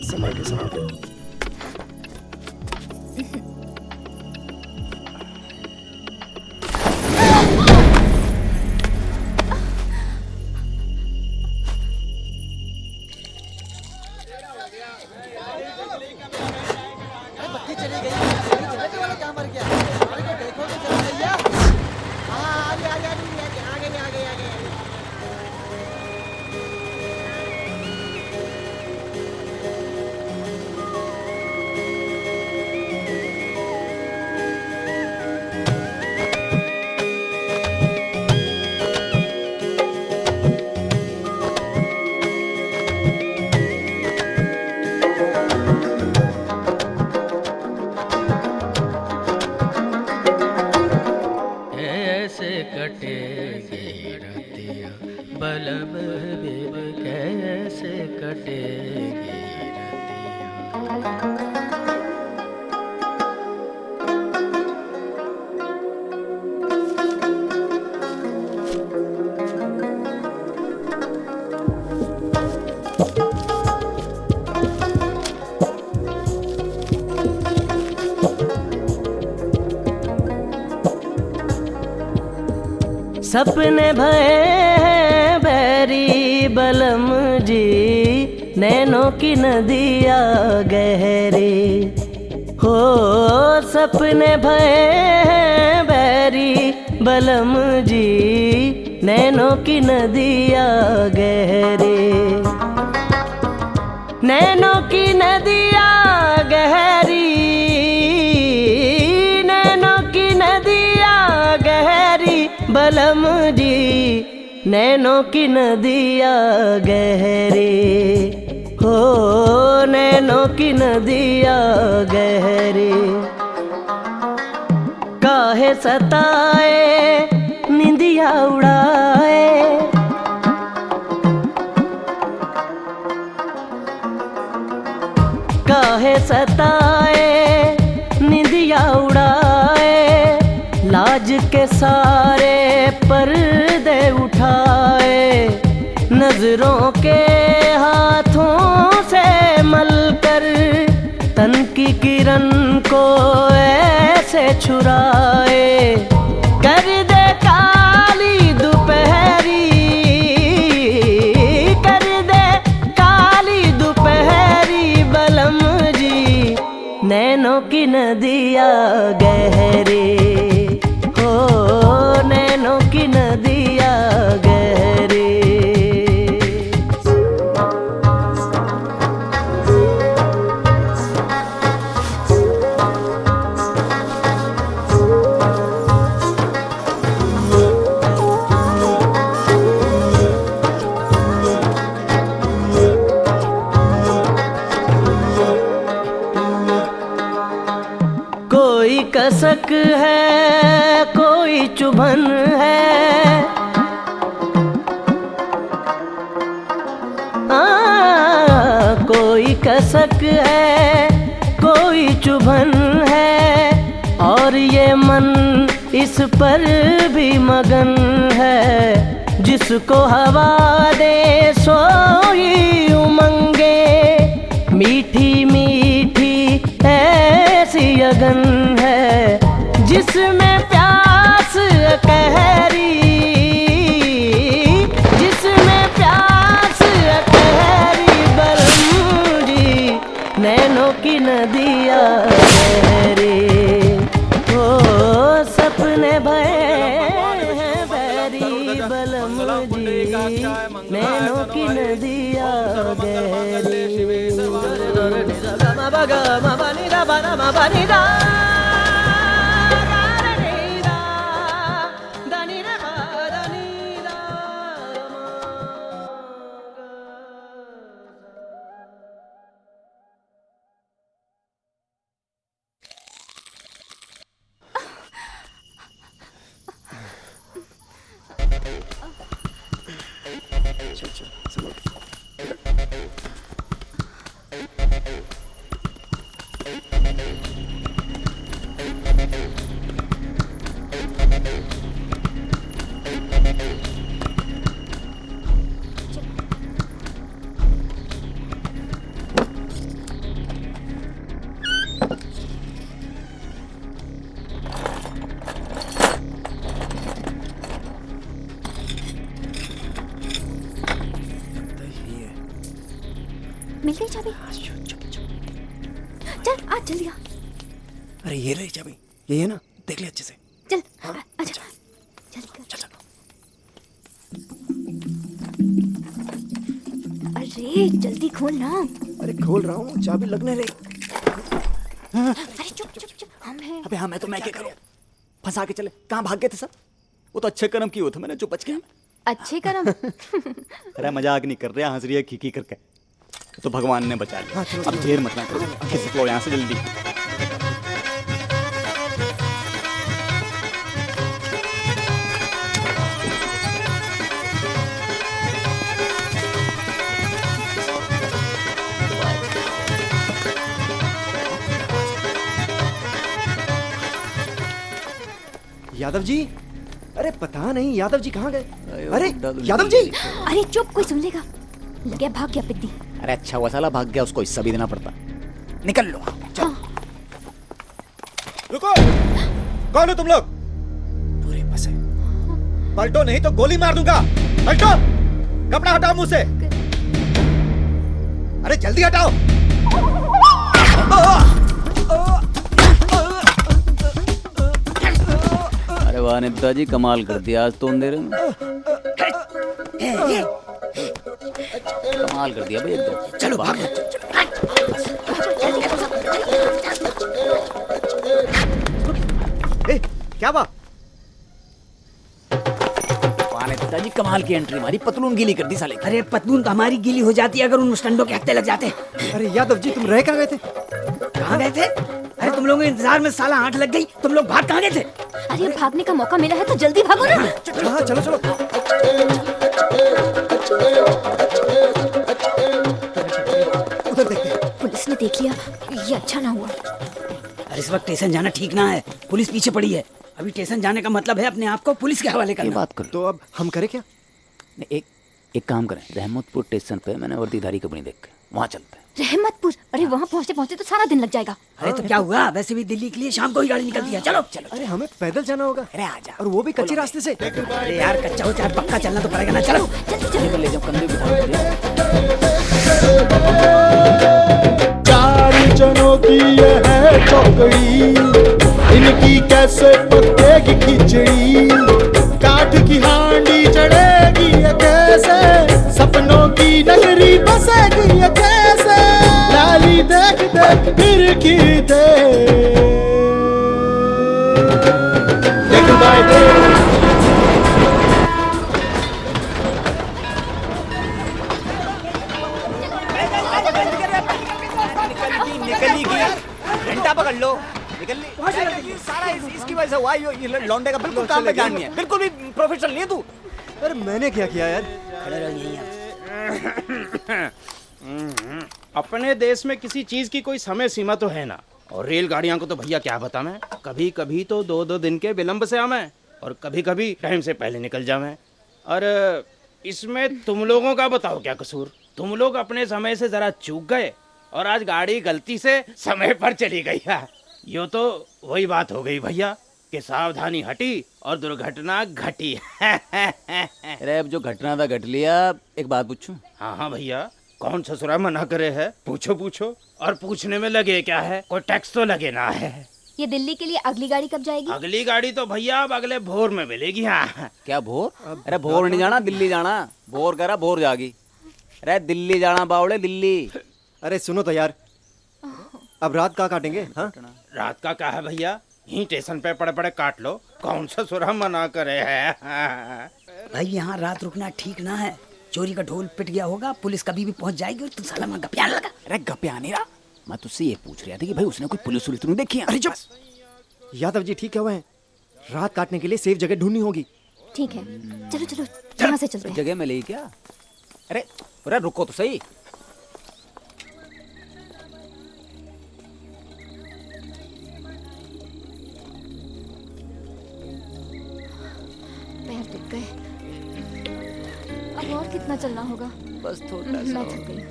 संभाल के संभाल के। सपने भये हैं बैरी बलम जी, नैनों की नदिया गहरी हो। सपने भये हैं बैरी बलम जी, नैनों की नदिया गहरी। नैनों की नदिया गहरी, नैनों की नदिया गहरी बलम जी, नैनों की नदिया गहरी हो। नैनों की नदिया गहरी काहे सताए निंदिया उड़ाए। काहे सताए निंदिया उड़ाए, लाज के सारे पर्दे उठाए। नजरों के हाथों से मलकर तन की किरण को ऐसे छुराए। कर दे काली दोपहरी, कर दे काली दोपहरी बलम जी, नैनों की नदिया गहरी हो। नैनों की नदिया गहरी। कसक है कोई चुभन है, कोई कसक है कोई चुभन है, और ये मन इस पर भी मगन है। जिसको हवा दे सोई उमंगे, मीठी मीठी ऐसी अगन है, जिसमें प्यास कहरी, जिसमें प्यास कहरी बरमुजी, नैनों की नदियाँ बहरी, ओ सपने भये हैं बहरी बलम जी, नैनों की नदियाँ गहरी। मिल गई चाबी? चल आ जल्दी आ। अरे ये रही चाबी, ये है ना, देख ले अच्छे से। चल आजा जल्दी कर। अरे जल्दी खोल ना। अरे खोल रहा हूँ, चाबी लगने दे। अरे चुप चुप चुप, हम हैं। अबे हाँ, मैं क्या करूँ, फंसा के चले। कहाँ भाग गए थे सब? वो तो अच्छे कर्म किए हुए थे, मैंने जो बच गया। अच्छे कर्म? अरे मजाक नहीं कर रहे, हंस रही है खी करके। तो भगवान ने बचा लिया। अब देर मत ना करो, खिसक लो यहाँ से जल्दी। यादव जी, अरे पता नहीं यादव जी कहाँ गए। अरे यादव जी, अरे चुप, कोई सुन लेगा। लगे भाग गया पिद्दी। अरे अच्छा हुआ साला भाग गया, उसको हिस्सा भी देना पड़ता। निकल लो। चल। रुको, कौन हो तुम लोग? पूरे फंसे। पलटो नहीं तो गोली मार दूंगा। पलटो, कपड़ा हटाओ मुंह से। अरे जल्दी हटाओ। अरे वाह नेताजी, कमाल कर दिया आज तो अंधेरे में। कमाल कर दिया भाई एकदम। चलो भाग। ए, क्या बात? नेताजी कमाल की एंट्री मारी, पतलून गीली कर दी साले। अरे पतलून तो हमारी गीली हो जाती है अगर उन मुस्टंडों के हत्थे लग जाते। अरे यादव जी, तुम रह कहाँ गए थे? कहाँ गए थे? अरे तुम लोगों के इंतजार में साला 8 लग गई। तुम लोग भाग कहाँ गए थे? अरे भागने का मौका मिला है तो जल्दी भागो ना। हाँ चलो चलो। उधर देखते हैं। पुलिस ने देख लिया, ये अच्छा ना हुआ। अरे इस वक्त स्टेशन जाना ठीक ना है, पुलिस पीछे पड़ी है। अभी स्टेशन जाने का मतलब है अपने आप को पुलिस के हवाले करना। बात कर। तो अब हम करें क्या? एक काम करें, रहमतपुर स्टेशन पे मैंने वर्दीधारी कंपनी देख के वहाँ चलते हैं। रहमतपुर? अरे वहाँ पहुँचते पहुँचते तो सारा दिन लग जाएगा। अरे तो क्या हुआ, वैसे भी दिल्ली के लिए शाम को ही गाड़ी निकलती है। चलो चलो। अरे हमें पैदल जाना होगा। अरे आजा, और वो भी कच्चे रास्ते से। अरे यार कच्चा हो चाहे पक्का चलना तो पड़ेगा ना। चलो जल्दी ले जाओ, कंधे पे। चार जनों की ये है टोकरी, इनकी कैसे पकेगी खिचड़ी, काठ की हांडी चढ़ेगी ये कैसे, सपनों की नगरी बसेगी ये कैसे, लाली देख देख फिर की देख बाय देख। निकली घंटा पकड़ लो, निकल ली पहुंच यार, जल्दी। ये सारा इसकी वजह से हुआ। ये लौंडे का बिल्कुल काम पे ध्यान नहीं है, बिल्कुल भी प्रोफेशनल नहीं है तू। अरे मैंने क्या किया यार? खड़े रहो यहीं आप। अपने देश में किसी चीज की कोई समय सीमा तो है ना, और रेलगाड़ियां को तो भैया क्या बता मैं, कभी कभी तो 2-2 दिन के विलंब से आवे और कभी कभी टाइम से पहले निकल जावे। और इसमें तुम लोगों का बताओ क्या कसूर? तुम लोग अपने समय से जरा चूक गए और आज गाड़ी गलती से समय पर चली गई है। यो तो वही बात हो गई भैया कि सावधानी हटी और दुर्घटना घटी। अरे अब जो घटना था घट लिया, एक बात पूछूं? हाँ हाँ भैया, कौन ससुरा मना करे है? पूछो पूछो। और पूछने में लगे क्या है, कोई टैक्स तो लगे ना है। ये दिल्ली के लिए अगली गाड़ी कब जाएगी? अगली गाड़ी तो भैया अब अगले भोर में मिलेगी। हाँ क्या भोर? अरे भोर नहीं जाना, दिल्ली जाना। भोर करा भोर जागी। अरे दिल्ली जाना बावड़े, दिल्ली। अरे सुनो तो यार, अब रात का काटेंगे? हाँ रात का क्या है भैया, यहीं स्टेशन पे पड़े पड़े काट लो, कौन सा सुरा मना करे है। भाई यहाँ रात रुकना ठीक ना है, चोरी का ढोल पिट गया होगा, पुलिस कभी भी पहुंच जाएगी और तू साला मैं गपियाने लगा। अरे गपियाने रहा, मैं तुझसे ये पूछ रहा था कि भाई उसने कोई पुलिस वुलिस तो नहीं देखी है? अरे चुप। यादव जी ठीक है, हुए हैं, रात काटने के लिए सेफ जगह ढूंढनी होगी। ठीक है, चलो चलो यहाँ से चलते हैं। जगह मिलेगी क्या? अरे अरे रुको तो सही। पैर दुख गए, अब और कितना चलना होगा? बस थोड़ा मैं सा। थक गई।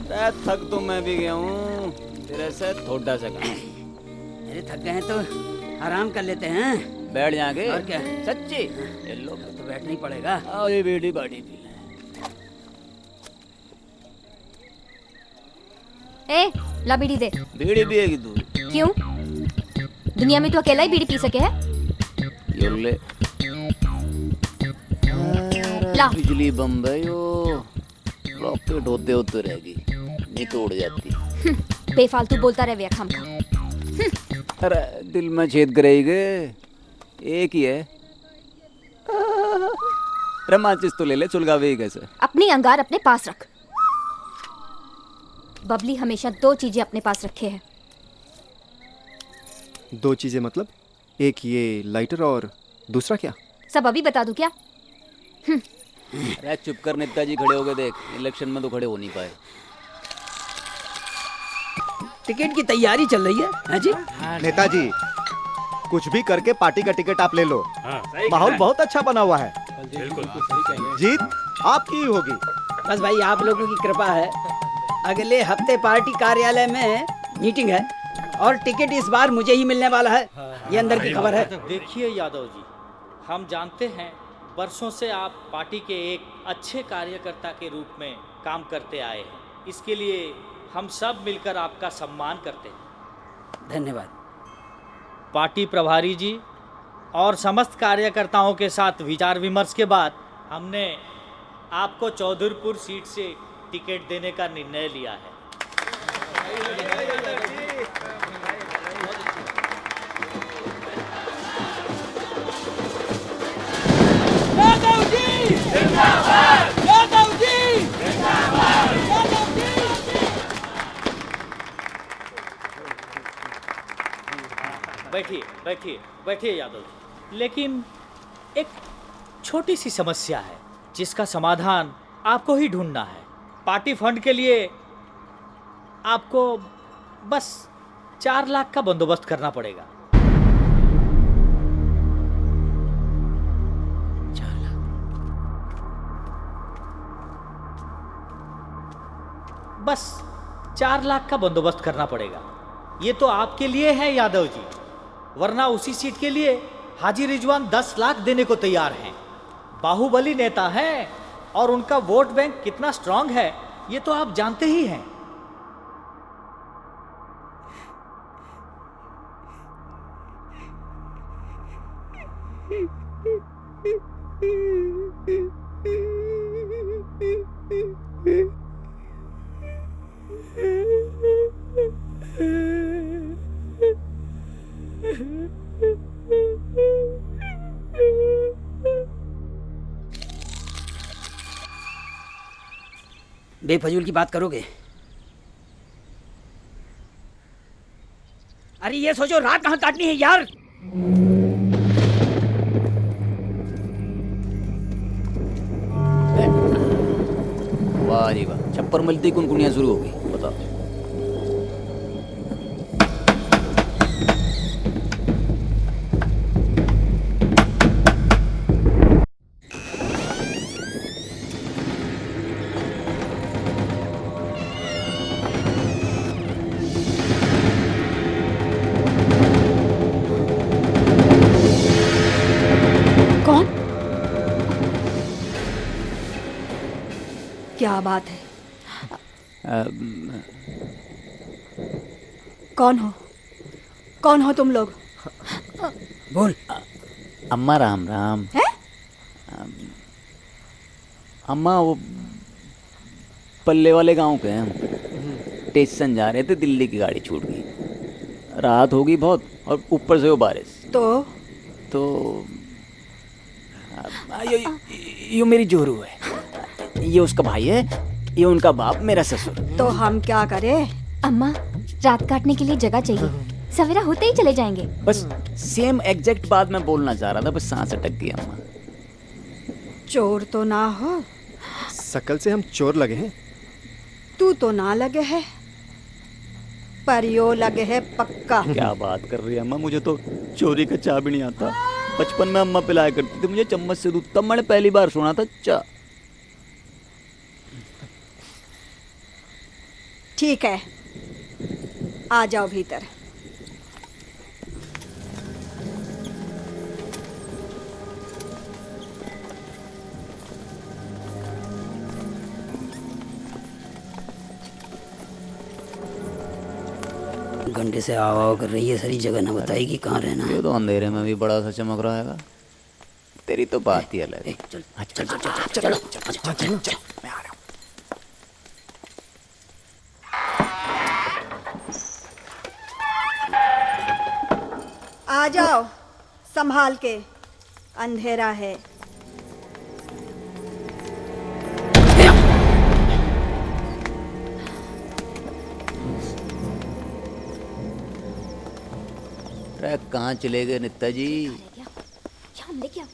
अरे थक तो मैं भी गया हूँ, तेरे से थोड़ा सा काम। अरे थक गए हैं तो आराम कर लेते हैं। बैठ जाएंगे और क्या? सच्ची? ये लो तो बैठना ही पड़ेगा। अरे बेटी बाड़ी पी ले। ए, ला बीड़ी दे। बीड़ी पिएगी तू? क्यों? दुनिया में तो अकेला ही बीड़ी पी सके है? ये ले। ला। बिजली बम्बई रॉकेट होते होते रहेगी, नहीं तो उड़ जाती। बेफालतू बोलता रहे व्या खाम खा। अरे दिल में छेद करेगी, एक ही है। अरे माचिस तो ले ले, सुलगावेगी कैसे? अपनी अंगार अपने पास रख। बबली हमेशा 2 चीजें अपने पास रखे है। 2 चीजें मतलब? एक ये लाइटर और दूसरा क्या? सब अभी बता दूं क्या? अरे चुप कर, नेताजी खड़े हो गए देख, इलेक्शन में तो खड़े हो नहीं पाए। टिकट की तैयारी चल रही है। हाँ जी नेताजी, कुछ भी करके पार्टी का टिकट आप ले लो। माहौल बहुत अच्छा बना हुआ है, जीत आपकी ही होगी। बस भाई आप लोगों की कृपा है। अगले हफ्ते पार्टी कार्यालय में मीटिंग है और टिकट इस बार मुझे ही मिलने वाला है, ये अंदर की खबर है। देखिए यादव जी, हम जानते हैं वर्षों से आप पार्टी के एक अच्छे कार्यकर्ता के रूप में काम करते आए हैं, इसके लिए हम सब मिलकर आपका सम्मान करते हैं। धन्यवाद। पार्टी प्रभारी जी और समस्त कार्यकर्ताओं के साथ विचार विमर्श के बाद हमने आपको चौधरपुर सीट से टिकट देने का निर्णय लिया है। यादव जी जिंदाबाद, यादव जी जिंदाबाद, यादव जी। बैठिए बैठिए बैठिए यादव जी। लेकिन एक छोटी सी समस्या है जिसका समाधान आपको ही ढूंढना है। पार्टी फंड के लिए आपको बस 4 लाख का बंदोबस्त करना पड़ेगा। 4 लाख? बस 4 लाख का बंदोबस्त करना पड़ेगा। ये तो आपके लिए है यादव जी, वरना उसी सीट के लिए हाजी रिजवान 10 लाख देने को तैयार हैं। बाहुबली नेता हैं और उनका वोट बैंक कितना स्ट्रांग है ये तो आप जानते ही हैं। बेफजूल की बात करोगे? अरे ये सोचो रात कहाँ काटनी है यार। वाह जी वाह, छप्पर मिलती कुनकुनियाँ शुरू हो गई। बताओ कौन? क्या बात है? कौन हो? कौन हो तुम लोग? बोल। अम्मा राम राम। है? अम्मा वो पल्ले वाले गांव के हैं हम। स्टेशन जा रहे थे, दिल्ली की गाड़ी छूट गई। रात होगी बहुत और ऊपर से वो बारिश। तो ये मेरी जोरू है, ये उसका भाई है, ये उनका बाप, मेरा ससुर। तो हम क्या करें? अम्मा, रात काटने के लिए जगह चाहिए, सवेरा होते ही चले जाएंगे। बस सेम एग्जैक्ट बात मैं बोलना चाह रहा था, बस सांस अटक गई अम्मा। चोर तो ना हो? शकल से हम चोर लगे हैं। तू तो ना लगे है, पर यो लगे है पक्का। क्या बात कर रही है अम्मा, मुझे तो चोरी का चाय भी नहीं आता। बचपन में अम्मा पिलाया करती थी मुझे चम्मच से दूध, तब मैंने पहली बार सुना था चा। ठीक है, आ जाओ भीतर। घंटे से आवा कर रही है, सारी जगह ना बताएगी कहाँ रहना है। ये तो अंधेरे में भी बड़ा सा चमक रहा है। तेरी तो बात ही अलग है। चल चल चल चल चलो चलो चलो। मैं आ रहा हूँ। आ जाओ संभाल के, अंधेरा है। अरे कहाँ चले गए नित्ता जी? लेके आओ।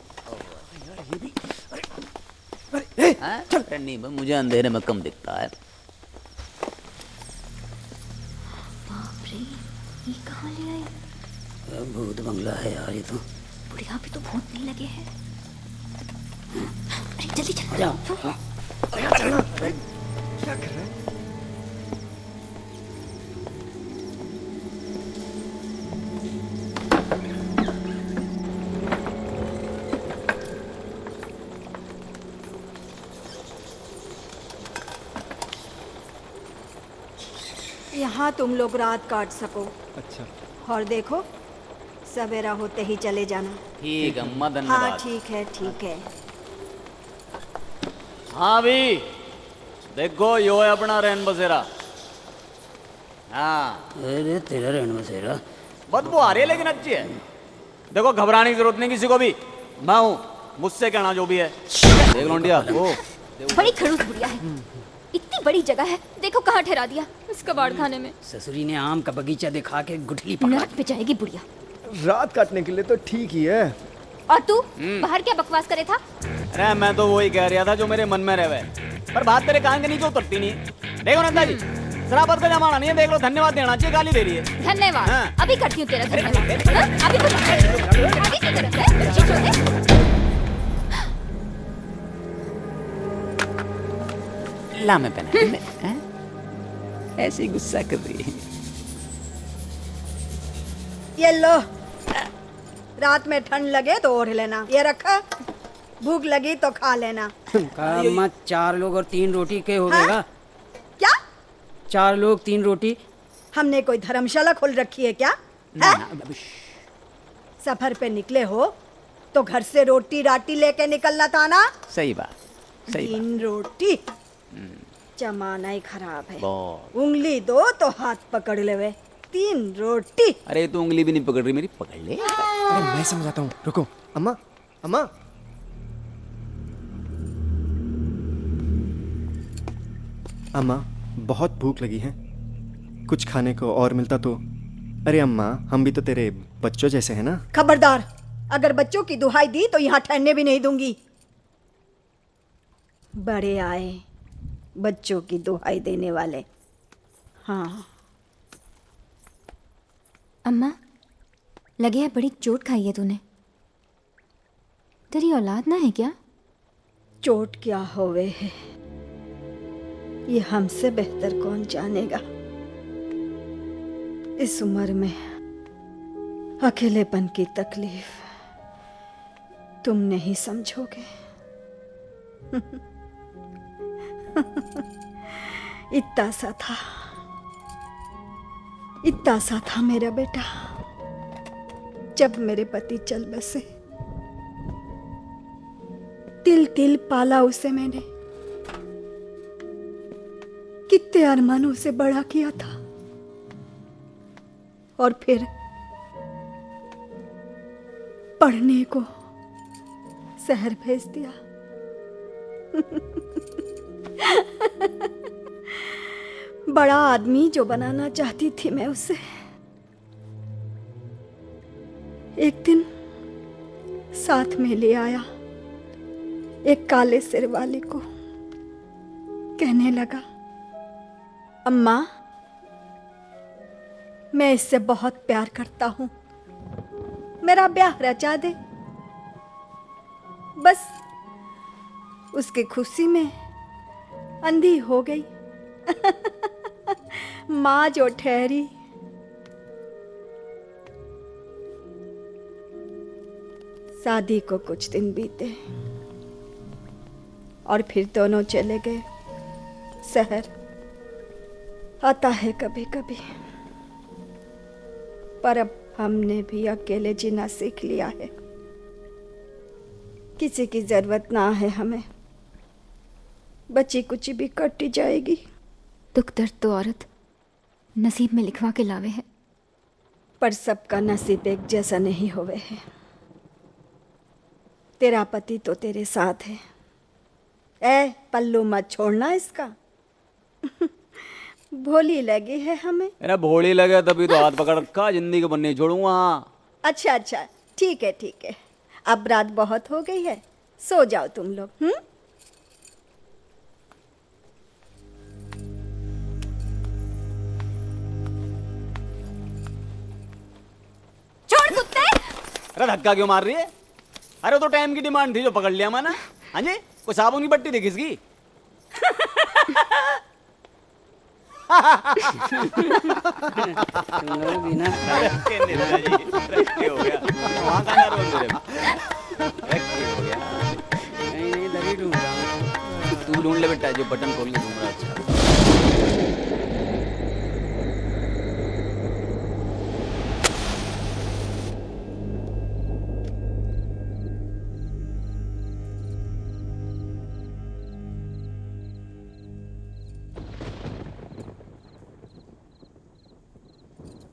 अरे नहीं, मुझे अंधेरे में कम दिखता है। बाप रे, ये कहाँ ले आए? भूत बंगला है यार ये तो। बुढ़िया भी तो भूत नहीं लगे हैं। अरे जल्दी चल। जाओ। क्या कर रहे हैं? यहाँ तुम लोग रात काट सको। अच्छा। और देखो, सवेरा होते ही चले जाना। ठीक है अम्मा, हाँ धन्यवाद। ठीक है ठीक है। हाँ भी देखो, यो है अपना रैन बसेरा। हाँ अरे तेरा रैन बसेरा बदबू आ रही है लेकिन अच्छी है। देखो घबराने की जरूरत नहीं किसी को भी, मैं हूँ, मुझसे कहना जो भी है। देख लो इंडिया, वो बड़ी खड़ूस बुढ़िया है, इतनी बड़ी जगह है, देखो कहाँ ठहरा दिया इस कबाड़ खाने में। ससुरी ने आम का बगीचा दिखा के गुठली पकड़ा। नरक पे जाएगी बुढ़िया। रात काटने के लिए तो ठीक ही है। और तू बाहर क्या बकवास करे था? अरे मैं तो वही कह रहा था जो मेरे मन में रहे, पर बात तेरे कान के नीचे उतरती नहीं। देखो नंदा जी, शराबत का जमाना नहीं है, देख लो, धन्यवाद देना चाहिए, गाली दे रही है। धन्यवाद। हाँ। अभी करती हूँ तेरा धन्यवाद। हाँ? अभी कुछ आगे की तरफ है, बच्ची छोड़े। ला मैं पहना ऐसे ही गुस्सा कर रही है। ये लो, रात में ठंड लगे तो ओढ़ लेना। ये रखा, भूख लगी तो खा लेना। अम्मा 4 लोग और 3 रोटी के हो गएगा? क्या? 4 लोग 3 रोटी? हमने कोई धर्मशाला खोल रखी है क्या? सफर पे निकले हो तो घर से रोटी राटी लेके निकलना था ना। सही बात, सही बात। 3 रोटी, जमाना ही खराब है। बहुत। उंगली दो तो हाथ पकड़ लेवे। 3 रोटी। अरे तो उंगली भी नहीं पकड़ रही मेरी, पकड़ ले। अरे मैं समझाता हूँ, रुको। अम्मा, अम्मा, अम्मा बहुत भूख लगी है, कुछ खाने को और मिलता तो अरे अम्मा, हम भी तो तेरे बच्चों जैसे हैं ना। खबरदार, अगर बच्चों की दुहाई दी तो यहाँ ठहरने भी नहीं दूंगी। बड़े आए बच्चों की दुहाई देने वाले। हाँ अम्मा, लगे है बड़ी चोट खाई है तूने। तेरी औलाद ना है क्या? चोट क्या होवे है ये हमसे बेहतर कौन जानेगा। इस उम्र में अकेलेपन की तकलीफ तुम नहीं समझोगे। इतना सा था मेरा बेटा जब मेरे पति चल बसे। तिल तिल पाला उसे मैंने, कितने अरमानों से बड़ा किया था, और फिर पढ़ने को शहर भेज दिया। बड़ा आदमी जो बनाना चाहती थी मैं उसे। एक दिन साथ में ले आया एक काले सिर वाले को। कहने लगा, अम्मा मैं इससे बहुत प्यार करता हूं, मेरा ब्याह रचा दे। बस उसकी खुशी में अंधी हो गई। माँ जो ठहरी। शादी को कुछ दिन बीते और फिर दोनों चले गए शहर। आता है कभी कभी, पर अब हमने भी अकेले जीना सीख लिया है। किसी की जरूरत ना है हमें, बची कुची भी कटी जाएगी। दुख दर्द तो औरत नसीब में लिखवा के लावे है, पर सबका नसीब एक जैसा नहीं होवे है। तेरा पति तो तेरे साथ है। ए पल्लू मत छोड़ना इसका। भोली लगी है हमें। अरे भोली लगे तभी तो हाथ पकड़ रखा, जिंदगी बनने छोड़ूंगा। अच्छा अच्छा, ठीक है ठीक है। अब रात बहुत हो गई है, सो जाओ तुम लोग। छोड़ कुत्ते। अरे धक्का क्यों मार रही है? अरे वो तो टाइम की डिमांड थी जो पकड़ लिया मैंने। हाँ जी, कोई साबुन की पट्टी थी किसकी? तू ढूंढ ले बेटा, जो बटन खोल के घूम रहा। अच्छा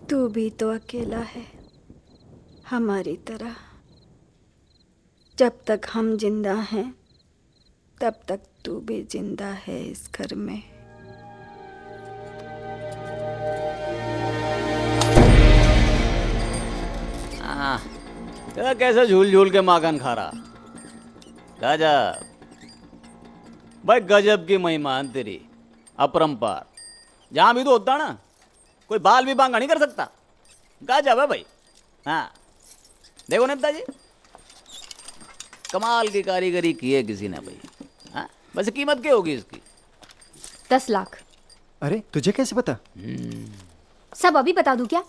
तू भी तो अकेला है हमारी तरह। जब तक हम जिंदा हैं तब तक तू भी जिंदा है इस घर में। तेरा कैसे झूल झूल के माखन खा रहा। गजब भाई, गजब की महिमा तेरी, अपरंपार। जहां भी तो होता ना, कोई बाल भी बांगा नहीं कर सकता। गजब है भाई। हाँ देखो नेता जी, कमाल की कारीगरी की है किसी ने भाई। हाँ वैसे कीमत क्या होगी इसकी? 10 लाख। अरे तुझे कैसे पता? सब अभी बता दूं क्या?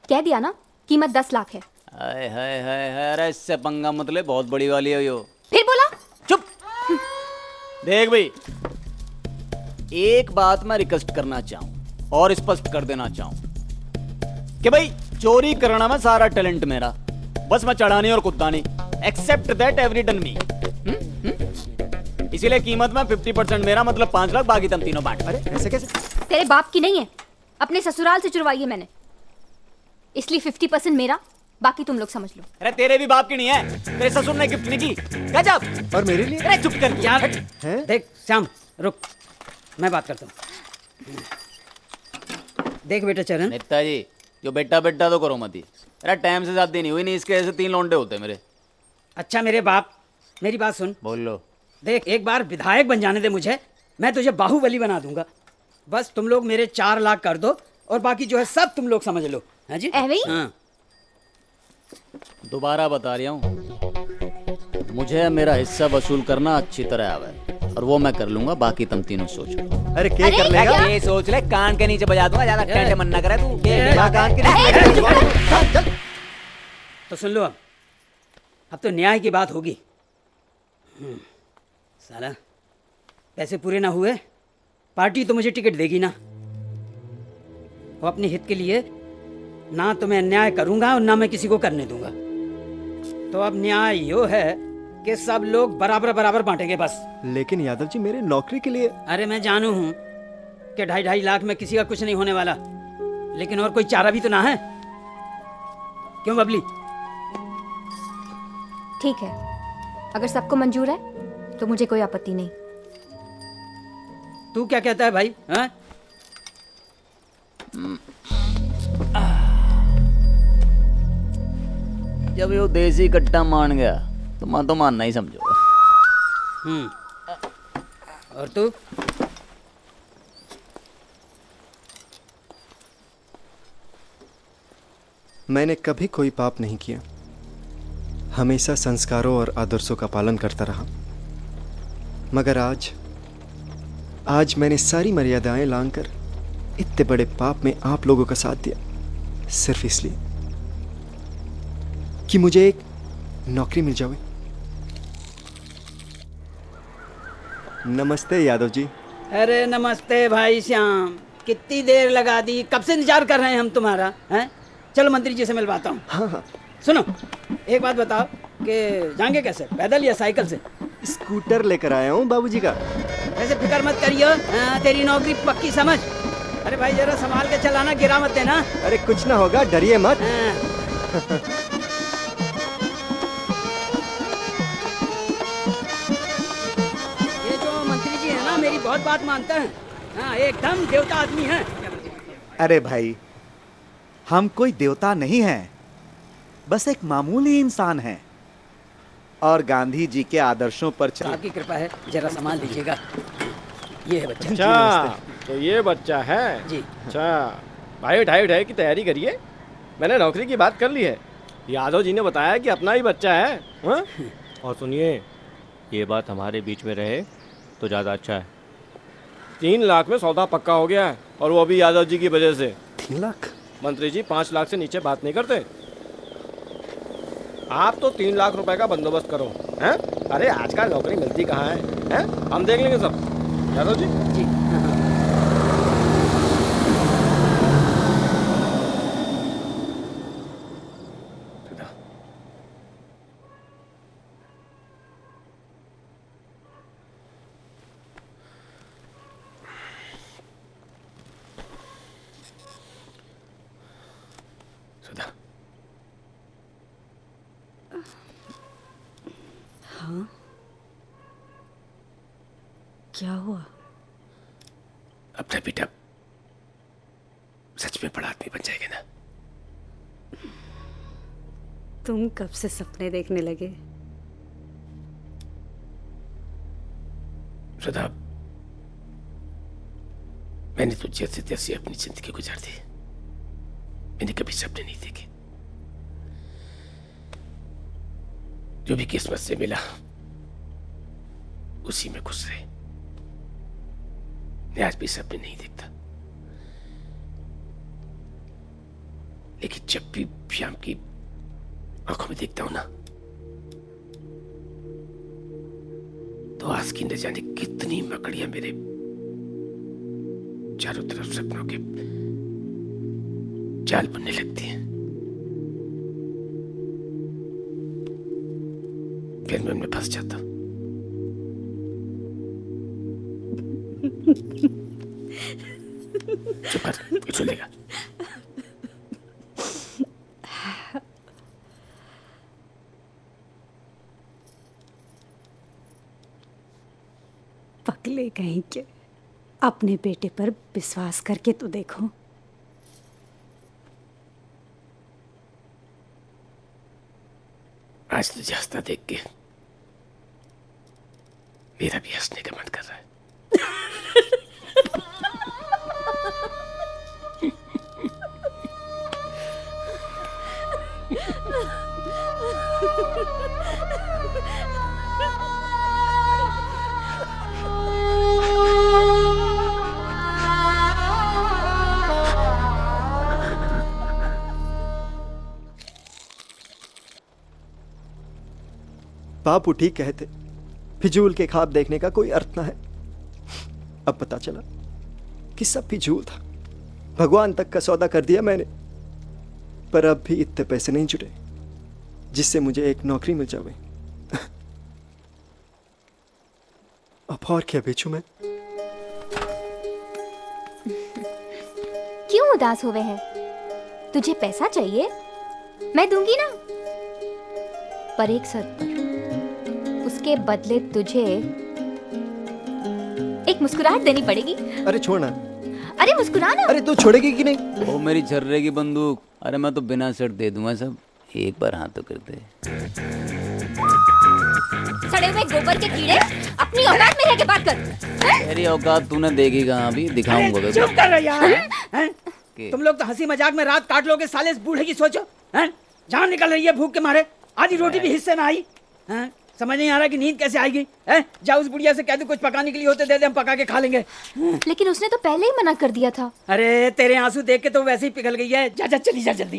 कह दिया ना, कीमत 10 लाख है। हाय हाय हाय हाय, अरे इससे पंगा मत ले, बहुत बड़ी वाली है यो। फिर बोला? चुप। देख भाई, एक बात मैं रिक्वेस्ट करना चाहूं और स्पष्ट कर देना चाहूं कि भाई चोरी करना में सारा टैलेंट मेरा, बस मैं चढ़ानी और कुदानी। एक्सेप्ट दैट एवरी डन मी। इसीलिए कीमत में 50% मेरा, मतलब 5 लाख, बाकी तुम तीनों बांट। अरे ऐसे कैसे? तेरे बाप की नहीं है, अपने ससुराल से चुरवाई है मैंने, इसलिए 50% मेरा, बाकी तुम लोग समझ लो। अरे तेरे भी बाप की नहीं है, तेरे ससुर ने गिफ्ट नहीं की। गजब। और मेरे लिए? अरे चुप कर यार। देख श्याम, रुक, मैं बात करता हूँ। देख बेटा चरण, नेताजी जो बेटा बेटा तो करो मत ही। अरे टाइम से शादी नहीं हुई, नहीं इसके ऐसे 3 लौंडे होते मेरे। अच्छा मेरे बाप, मेरी बात सुन। बोलो। देख, एक बार विधायक बन जाने दे मुझे, मैं तुझे बाहुबली बना दूंगा। बस तुम लोग मेरे 4 लाख कर दो और बाकी जो है सब तुम लोग समझ लो। है जी? हाँ। दोबारा बता रहा हूँ, मुझे मेरा हिस्सा वसूल करना अच्छी तरह आवा है और वो मैं कर लूंगा, बाकी तुम तीनों सोच लो। अरे क्या कर लेगा? ये सोच ले, कान के नीचे बजा दूंगा, ज्यादा टेंशन मन ना करे तू। कान के नीचे। तो सुन लो, अब तो न्याय की बात होगी। साला पैसे पूरे ना हुए, पार्टी तो मुझे टिकट देगी ना। वो अपने हित के लिए ना तो मैं अन्याय करूंगा और ना मैं किसी को करने दूंगा। तो अब न्याय यो है कि सब लोग बराबर बराबर बांटेंगे बस। लेकिन यादव जी, मेरे नौकरी के लिए। अरे मैं जानू हूं कि 2.5 लाख में किसी का कुछ नहीं होने वाला, लेकिन और कोई चारा भी तो ना है। क्यों बबली? ठीक है, अगर सबको मंजूर है तो मुझे कोई आपत्ति नहीं। तू क्या कहता है भाई? हाँ? जब ये देसी कट्टा मान गया तो मैं तो मानना ही समझो। और तू? मैंने कभी कोई पाप नहीं किया, हमेशा संस्कारों और आदर्शों का पालन करता रहा। मगर आज मैंने सारी मर्यादाएं लांघकर इतने बड़े पाप में आप लोगों का साथ दिया, सिर्फ इसलिए कि मुझे एक नौकरी मिल जाए। नमस्ते यादव जी। अरे नमस्ते भाई श्याम, कितनी देर लगा दी, कब से इंतजार कर रहे हैं हम तुम्हारा। हैं? चलो मंत्री जी से मिलवाता हूँ। हाँ। सुनो, एक बात बताओ कि जाएंगे कैसे, पैदल या साइकिल से? स्कूटर लेकर आया हूँ बाबूजी का। ऐसे फिक्र मत करियो, तेरी नौकरी पक्की समझ। अरे भाई जरा संभाल के चलाना, गिरा मत देना। अरे कुछ ना होगा, डरिए मत। ये जो मंत्री जी है ना, मेरी बहुत बात मानते हैं। हाँ, एकदम देवता आदमी है। अरे भाई, हम कोई देवता नहीं हैं, बस एक मामूली इंसान हैं और गांधी जी के आदर्शों पर चल। आपकी कृपा है, जरा संभाल लीजिएगा। ये है बच्चा। अच्छा, तो ये बच्चा है जी। अच्छा भाई, उठाई की तैयारी करिए, मैंने नौकरी की बात कर ली है। यादव जी ने बताया कि अपना ही बच्चा है। हाँ? और सुनिए, ये बात हमारे बीच में रहे तो ज़्यादा अच्छा है। 3 लाख में सौदा पक्का हो गया है, और वो भी यादव जी की वजह से। 3 लाख? मंत्री जी 5 लाख से नीचे बात नहीं करते। आप तो 3 लाख रुपए का बंदोबस्त करो। हैं? अरे आजकल नौकरी मिलती कहाँ है? हैं? हम देख लेंगे सब। यादव जी जी। सुधा। हाँ, क्या हुआ? अपना बेटा सच में बड़ा आदमी बन जाएगा ना? तुम कब से सपने देखने लगे? सुधा, मैंने तो जैसे तैसे अपनी जिंदगी गुजार दी। मैंने कभी सपने नहीं देखे। जो भी किस्मत से मिला उसी में खुश रहे। मैं आज भी सपने नहीं देखता, लेकिन जब भी श्याम की आंखों में देखता हूं ना, तो आज की न जाने कितनी मकड़ियां मेरे चारों तरफ सपनों के जाल बुनने लगती हैं। फिर मैं उनमें फंस जाता हूं। चुप कर, कुछ सुनेगा। पगले कहीं के, अपने बेटे पर विश्वास करके तो देखो। आज तुझे हंसता देख के मेरा भी हंसने का मन कर रहा है। बापू ठीक कहते, फिजूल के ख्वाब देखने का कोई अर्थ ना है। अब पता चला कि सब फिजूल था। भगवान तक का सौदा कर दिया मैंने, पर अब भी इतने पैसे नहीं जुटे जिससे मुझे एक नौकरी मिल जाए। अब और क्या बेचूं मैं? क्यों उदास हुए हैं? तुझे पैसा चाहिए? मैं दूंगी ना, पर एक शर्त पर। उसके बदले तुझे एक मुस्कुराहट देनी पड़ेगी। अरे छोड़ना। अरे मुस्कुराना। अरे तू छोड़ेगी कि नहीं? ओ मेरी छर्रे की बंदूक, अरे मैं तो बिना शर्त दे दूंगा सब। एक बार हाँ तो कर दे। सड़े हुए गोबर के कीड़े, अपनी औकात में रह के बात कर। तेरी औकात तूने देखी कहाँ? अभी दिखाऊंगा। चुप कर रहे यार। हैं? तुम लोग तो हंसी मजाक में रात काट लोगे, साले इस बूढ़े की सोचो। हैं? जान निकल रही है भूख के मारे, आधी रोटी भी हिस्से में आई। हैं? समझ नहीं आ रहा कि नींद कैसे आएगी? जाओ उस बुढ़िया से कह दो कुछ पकाने के लिए होते दे दे, हम पका के खा लेंगे। लेकिन उसने तो पहले ही मना कर दिया था। अरे तेरे आंसू देख के तो वैसे ही पिघल गई है। जा जा चली जा जल्दी।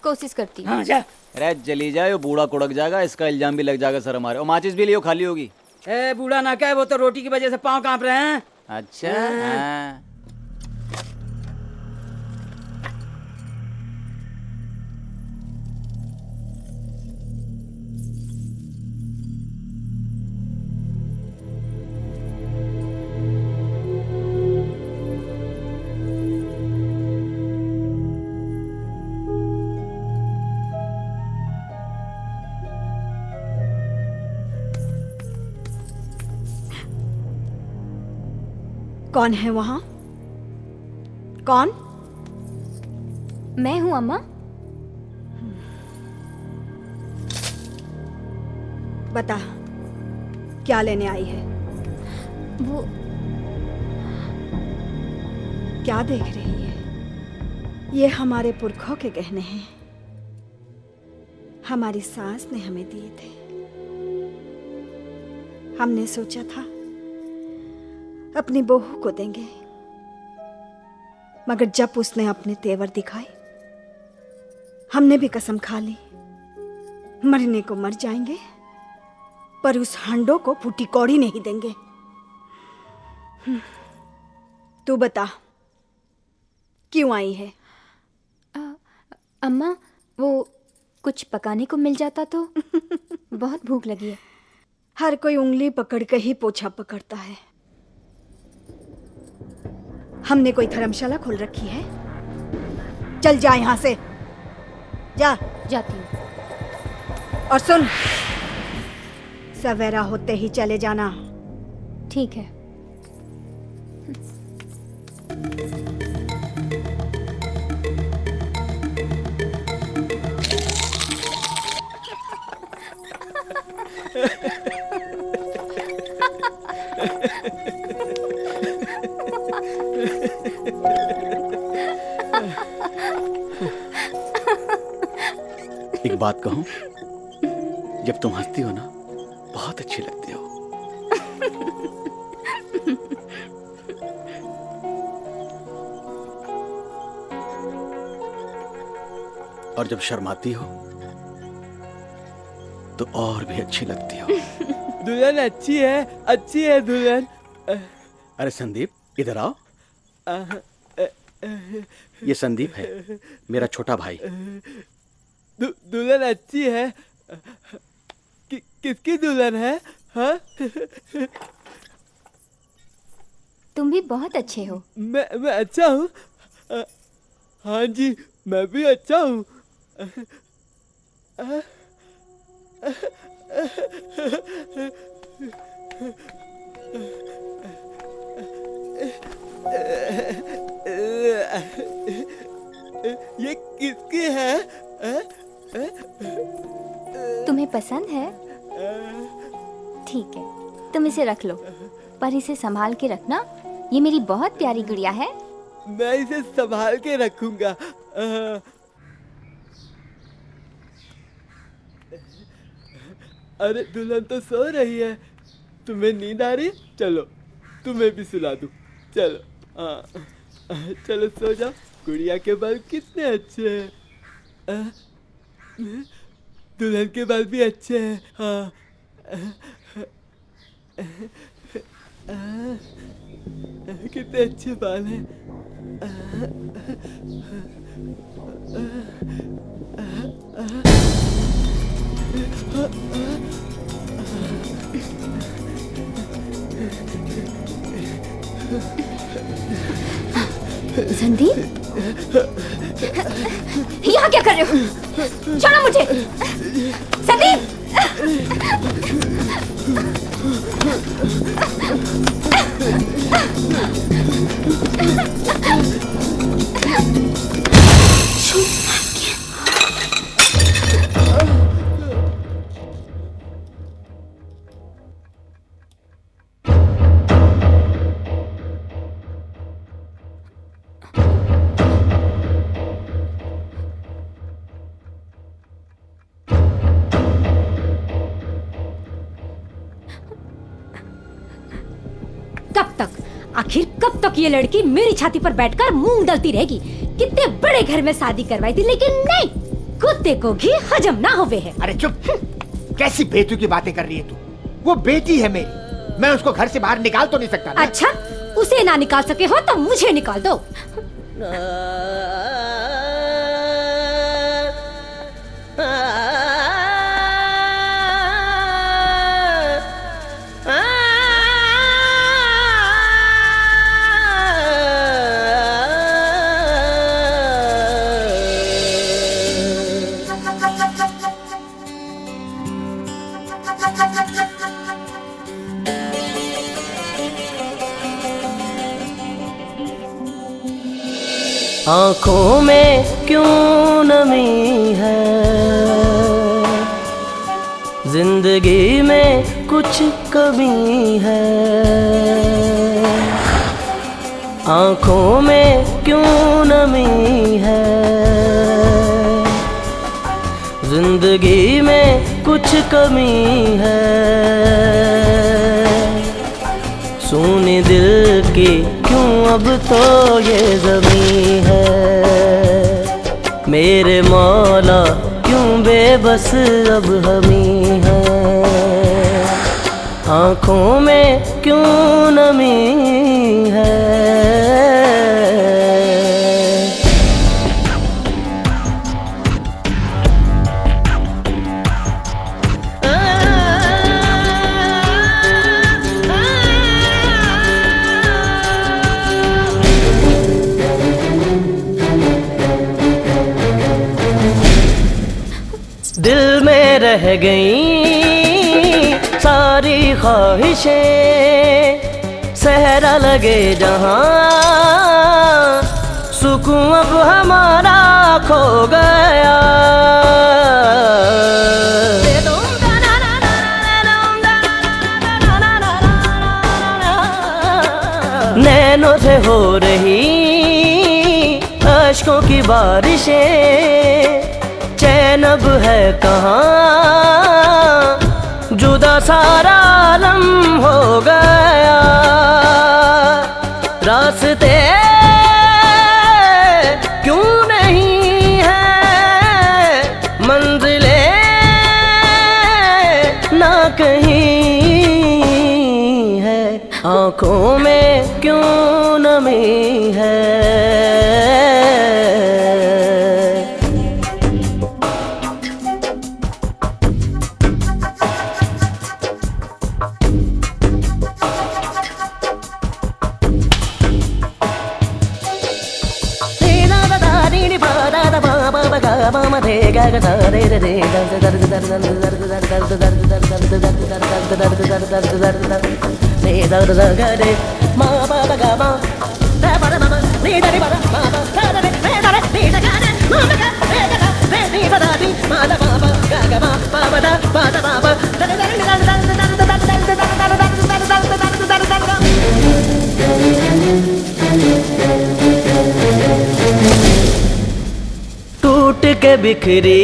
कोशिश करती हूँ। हाँ जा। अरे चली जाए, वो बूढ़ा कुड़क जाएगा, इसका इल्जाम भी लग जाएगा सर हमारे। और माचिस भी लियो, खाली होगी। ए बूढ़ा ना कहे, वो तो रोटी की वजह से पाँव कांप रहे हैं। अच्छा हाँ। कौन है वहां? कौन? मैं हूं अम्मा। बता, क्या लेने आई है? वो क्या देख रही है? ये हमारे पुरखों के गहने हैं, हमारी सास ने हमें दिए थे। हमने सोचा था अपनी बहू को देंगे, मगर जब उसने अपने तेवर दिखाए, हमने भी कसम खा ली, मरने को मर जाएंगे पर उस हंडो को फूटी कौड़ी नहीं देंगे। तू बता, क्यों आई है? अम्मा, वो कुछ पकाने को मिल जाता तो। बहुत भूख लगी है। हर कोई उंगली पकड़ के ही पोछा पकड़ता है। हमने कोई धर्मशाला खोल रखी है? चल जा यहां से, जा। जाती हूँ। और सुन, सवेरा होते ही चले जाना। ठीक है। एक बात कहूं, जब तुम हंसती हो ना, बहुत अच्छी लगती हो। और जब शर्माती हो तो और भी अच्छी लगती हो। दुल्हन अच्छी है दुल्हन। अरे संदीप, इधर आओ। ये संदीप है, मेरा छोटा भाई। दुल्हन अच्छी है। किसकी दुल्हन है? हाँ? तुम भी बहुत अच्छे हो। मैं अच्छा हूँ? हाँ जी, मैं भी अच्छा हूँ। ये किसकी है? तुम्हें पसंद है? ठीक है, तुम इसे रख लो, पर इसे संभाल के रखना। ये मेरी बहुत प्यारी गुड़िया है। मैं इसे संभाल के रखूंगा। अरे दुल्हन तो सो रही है, तुम्हें नींद आ रही? चलो तुम्हें भी सुला दूं। चलो चलो सो जाओ। गुड़िया के बाल कितने अच्छे हैं। दुल्हन के बाल भी अच्छे हैं। हाँ कितने अच्छे बाल हैं। संदीप, यहाँ क्या कर रहे हो? छोड़ो मुझे। संदीप, आखिर कब तक ये लड़की मेरी छाती पर बैठकर मूंग दलती रहेगी? कितने बड़े घर में शादी करवाई थी, लेकिन नहीं, कुत्ते को घी हजम ना होवे है। अरे चुप, कैसी बेतु की बातें कर रही है तू? वो बेटी है मेरी, मैं उसको घर से बाहर निकाल तो नहीं सकता ना? अच्छा, उसे ना निकाल सके हो तो मुझे निकाल दो। आँखों में क्यों नमी है, जिंदगी में कुछ कमी है। आँखों में क्यों नमी है, जिंदगी में कुछ कमी है। सुनी दिल की क्यों अब तो ये ज़मीं है। मेरे मौला क्यों बेबस अब हमी है। आँखों में क्यों नमी है। दिल में रह गई सारी ख्वाहिशें, सहरा लगे जहां सुकून अब हमारा खो गया। नैनों से हो रही अश्कों की बारिशें, चैन अब है कहाँ, जुदा सारा आलम हो गया। रास्ते क्यों नहीं है, मंजिलें ना कहीं है। आँखों में क्यों नमी है। के बिखरी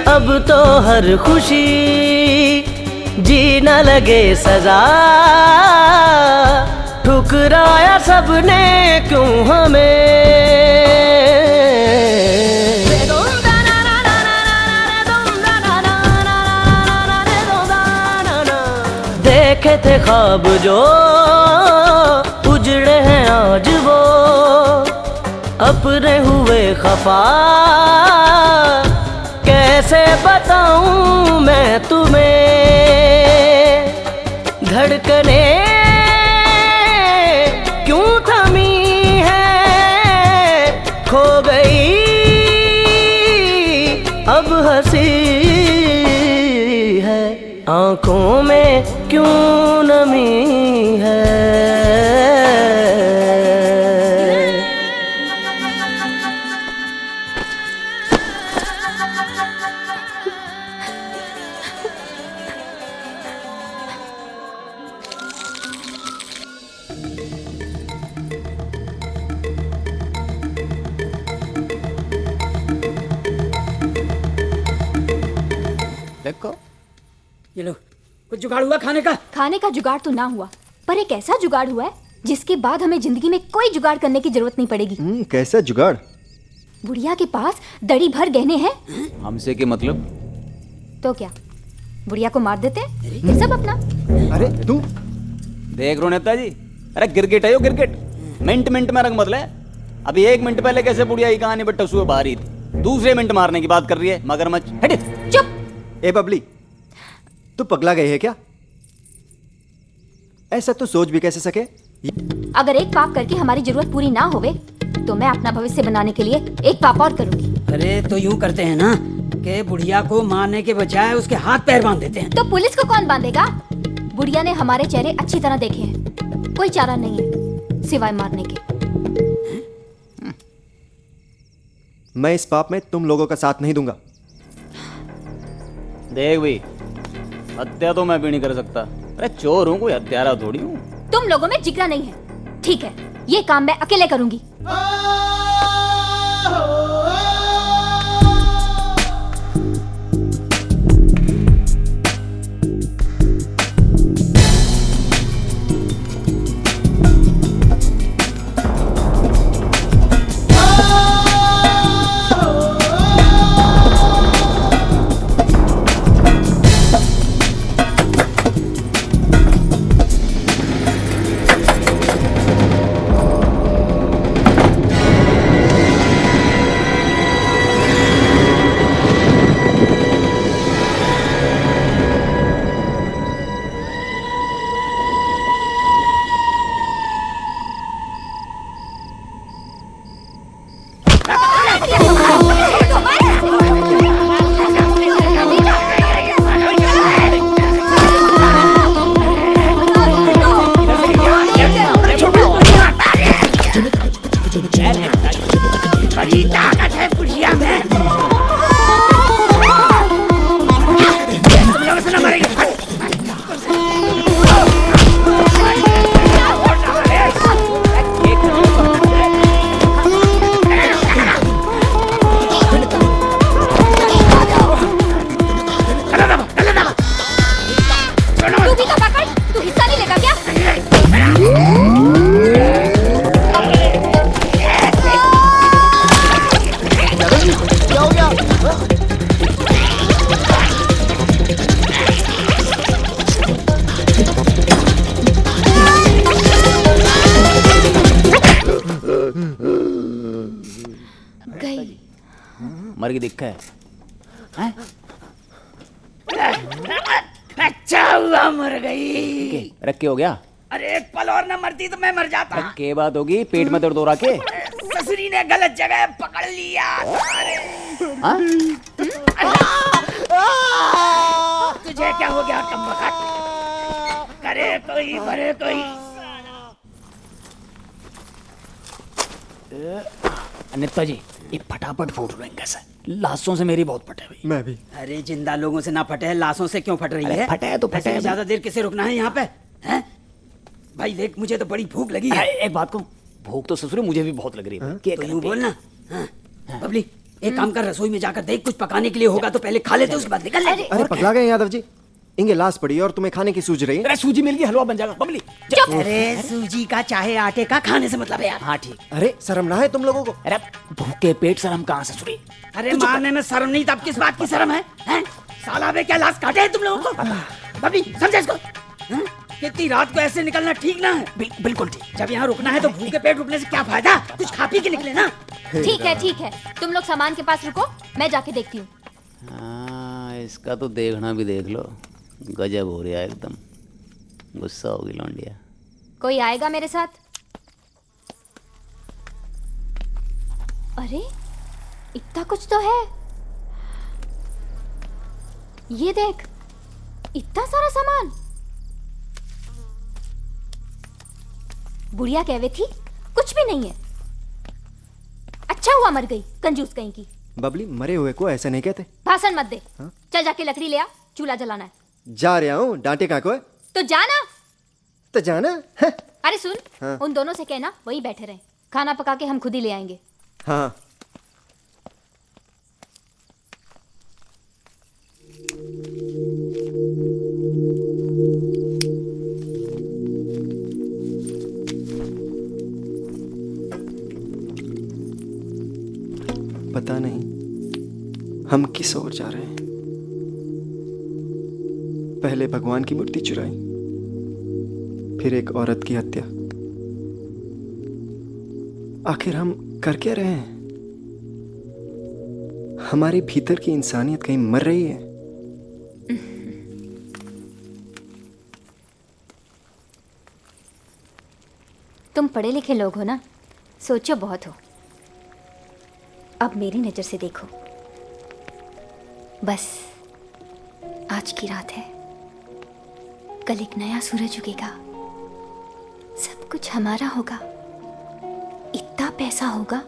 अब तो हर खुशी, जी न लगे सजा, ठुकराया सबने क्यों हमें। देखे थे ख्वाब जो उजड़े हैं आज वो, अपने हुए खफा कैसे बताऊं मैं तुम्हें। धड़कने क्यों थमी है, खो गई अब हंसी है, आंखों में क्यों नमी है। देखो ये लो, कुछ जुगाड़ हुआ खाने का? खाने का जुगाड़ तो ना हुआ, पर एक ऐसा जुगाड़ हुआ है जिसके बाद हमें जिंदगी में कोई जुगाड़ करने की जरूरत नहीं पड़ेगी। कैसा जुगाड़? बुढ़िया के पास दड़ी भर गहने हैं। हमसे के मतलब? तो क्या बुढ़िया को मार देते हैं, फिर सब अपना। अरे तू देख रो नेताजी, अरे गिरगिट है यो गिरगिट, मिनट मिनट में रंग बदले। अभी 1 मिनट पहले कैसे बुढ़िया की कहानी बट्टा सुबह बाहर ही थी, दूसरे मिनट मारने की बात कर रही है मगरमच्छ। हट चुप। ए बबली, तू पगला गई है क्या? ऐसा तो सोच भी कैसे सके। अगर एक पाप करके हमारी जरूरत पूरी ना होवे तो मैं अपना भविष्य बनाने के लिए एक पाप और करूंगी। अरे तो यूं करते हैं ना कि बुढ़िया को मारने के बजाय उसके हाथ पैर बांध देते हैं। तो पुलिस को कौन बांधेगा? बुढ़िया ने हमारे चेहरे अच्छी तरह देखे हैं, कोई चारा नहीं है सिवाय मारने के। मैं इस पाप में तुम लोगों का साथ नहीं दूंगा। देख भाई, हत्या तो मैं भी नहीं कर सकता, अरे चोर हूँ, कोई हत्यारा थोड़ी हूँ। तुम लोगों में जिगरा नहीं है, ठीक है, ये काम मैं अकेले करूंगी। बड़ी ताकत है बुढ़िया में। तुम लोगों से न मरेंगे। तू भी तो पकड़, तू हिस्सा नहीं लेगा क्या? क्या हो गया? गई। मर गई दिक्कत है? अच्छा हुआ मर गई। रख के हो गया? अरे एक पल और न मरती तो मैं मर जाता। के बात होगी, पेट में दर्द हो रहा के? ससुरी ने गलत जगह पकड़ लिया। हाँ? तुझे क्या हो गया कमबख्त? करे कोई मरे कोई। नेताजी ये फटाफट फूट रहे हैं कैसे? लाशों से मेरी बहुत फटे हुई। मैं भी। अरे जिंदा लोगों से ना फटे, लाशों से क्यों फट रही अरे है? फटे है तो फटे है। ज्यादा देर किसे रुकना है यहाँ पे? हैं? भाई देख, मुझे तो बड़ी भूख लगी है। एक बात कहूं, भूख तो ससुर मुझे भी बहुत लग रही है। तो यूं बोलना। हाँ। बबली एक काम कर, रसोई में जाकर देख, कुछ पकाने के लिए होगा तो पहले खा लेते, उसके बाद निकल लेते। अरे पगला गए यादव जी, इंगे लाश पड़ी और तुम्हें खाने की सूझ रही है। अरे सूजी मिल गई, हलवा बन जाएगा बबली। अरे सूजी का चाहे आटे का, खाने से मतलब है यार। हाँ ठीक। अरे शर्म ना है तुम लोगों को? अरे भूखे पेट शर्म कहाँ से सुनी? अरे मारने में शर्म नहीं, तब किस बात की शर्म है? हैं? साला बे क्या लाश काटे है तुम लोगों को? बबली समझे इसको? हैं? इतनी रात को ऐसे निकलना ठीक ना है। बिल्कुल ठीक। जब यहाँ रुकना है तो भूखे पेट रुकने से क्या फायदा? कुछ खा पी के निकले ना। ठीक है, तुम लोग सामान के पास रुको, मैं जाके देखती हूँ। हाँ, इसका तो देखना भी देख लो, गजब हो रहा है एकदम, गुस्सा होगी लौंडिया। कोई आएगा मेरे साथ? अरे इतना कुछ तो है, ये देख, इतना सारा सामान। बुढ़िया कहवे थी, कुछ भी नहीं है। अच्छा हुआ मर गई, कंजूस कहीं की। बबली, मरे हुए को ऐसे नहीं कहते। भाषण मत दे। हाँ? चल जाके लकड़ी ले आ, चूल्हा जलाना है। जा रहा हूँ, डांटे कहाँ को है? तो जाना। तो जाना। अरे सुन, हाँ? उन दोनों से कहना वही बैठे रहे, खाना पका के हम खुद ही ले आएंगे। हाँ। पता नहीं हम किस ओर जा रहे हैं। पहले भगवान की मूर्ति चुराई, फिर एक औरत की हत्या। आखिर हम कर क्या रहे हैं? हमारी भीतर की इंसानियत कहीं मर रही है? तुम पढ़े लिखे लोग हो ना, सोचो बहुत हो। अब मेरी नजर से देखो, बस आज की रात है, कल एक नया सूरज उगेगा, सब कुछ हमारा होगा, इतना पैसा होगा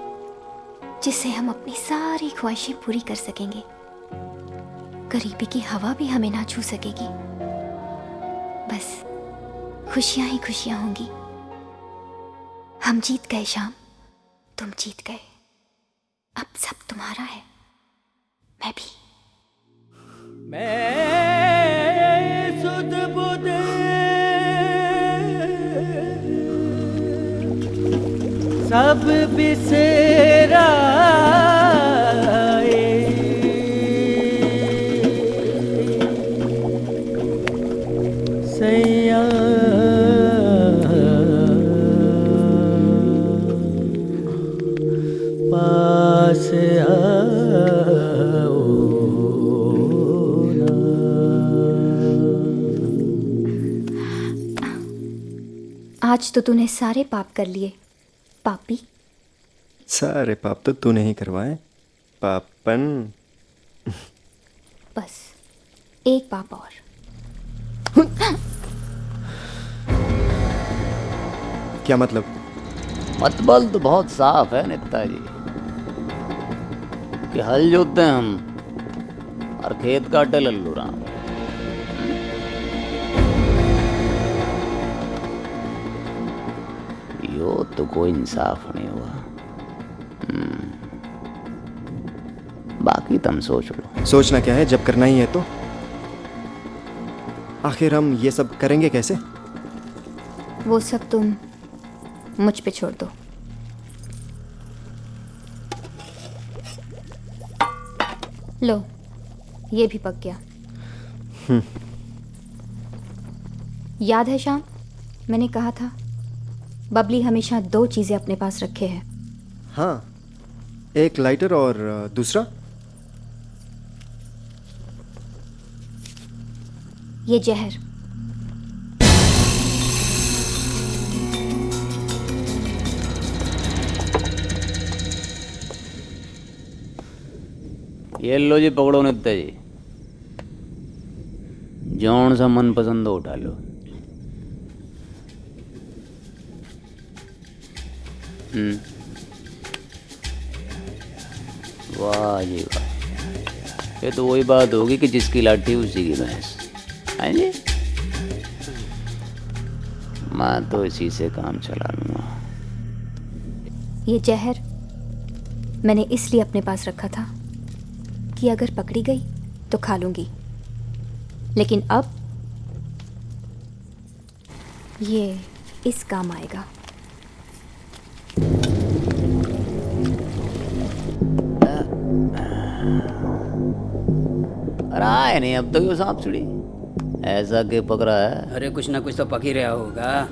जिससे हम अपनी सारी ख्वाहिशें पूरी कर सकेंगे, गरीबी की हवा भी हमें ना छू सकेगी, बस खुशियां ही खुशियां होंगी। हम जीत गए शाम, तुम जीत गए, अब सब तुम्हारा है, मैं भी। मैं सुध बुध सब बिसेरा सैया पास आओ ना। आज तो तूने सारे पाप कर लिए पापी। सारे पाप तो तूने ही करवाए पापन। बस एक पाप और। क्या मतलब? मतबल तो बहुत साफ है नेताजी कि हल जोतते हैं हम और खेत काटे लल्लू राम। यो तो कोई इंसाफ नहीं हुआ। बाकी तुम सोच लो। सोचना क्या है जब करना ही है तो? आखिर हम ये सब करेंगे कैसे? वो सब तुम मुझ पे छोड़ दो। लो, ये भी पक गया। याद है शाम, मैंने कहा था बबली हमेशा 2 चीजें अपने पास रखे है। हाँ, एक लाइटर और दूसरा ये जहर। ये लो जी, पकड़ो नेता जी, जौन सा मन पसंद हो उठा लो। वाह जी वाह, ये तो वही बात होगी कि जिसकी लाठी उसी की भैंस है जी। मैं तो इसी से काम चला लूंगा। ये जहर मैंने इसलिए अपने पास रखा था कि अगर पकड़ी गई तो खा लूंगी, लेकिन अब ये इस काम आएगा। अरे नहीं, अब तो यो सांप सीढ़ी ऐसा के पकड़ा है। अरे कुछ ना कुछ तो पक ही रहा होगा।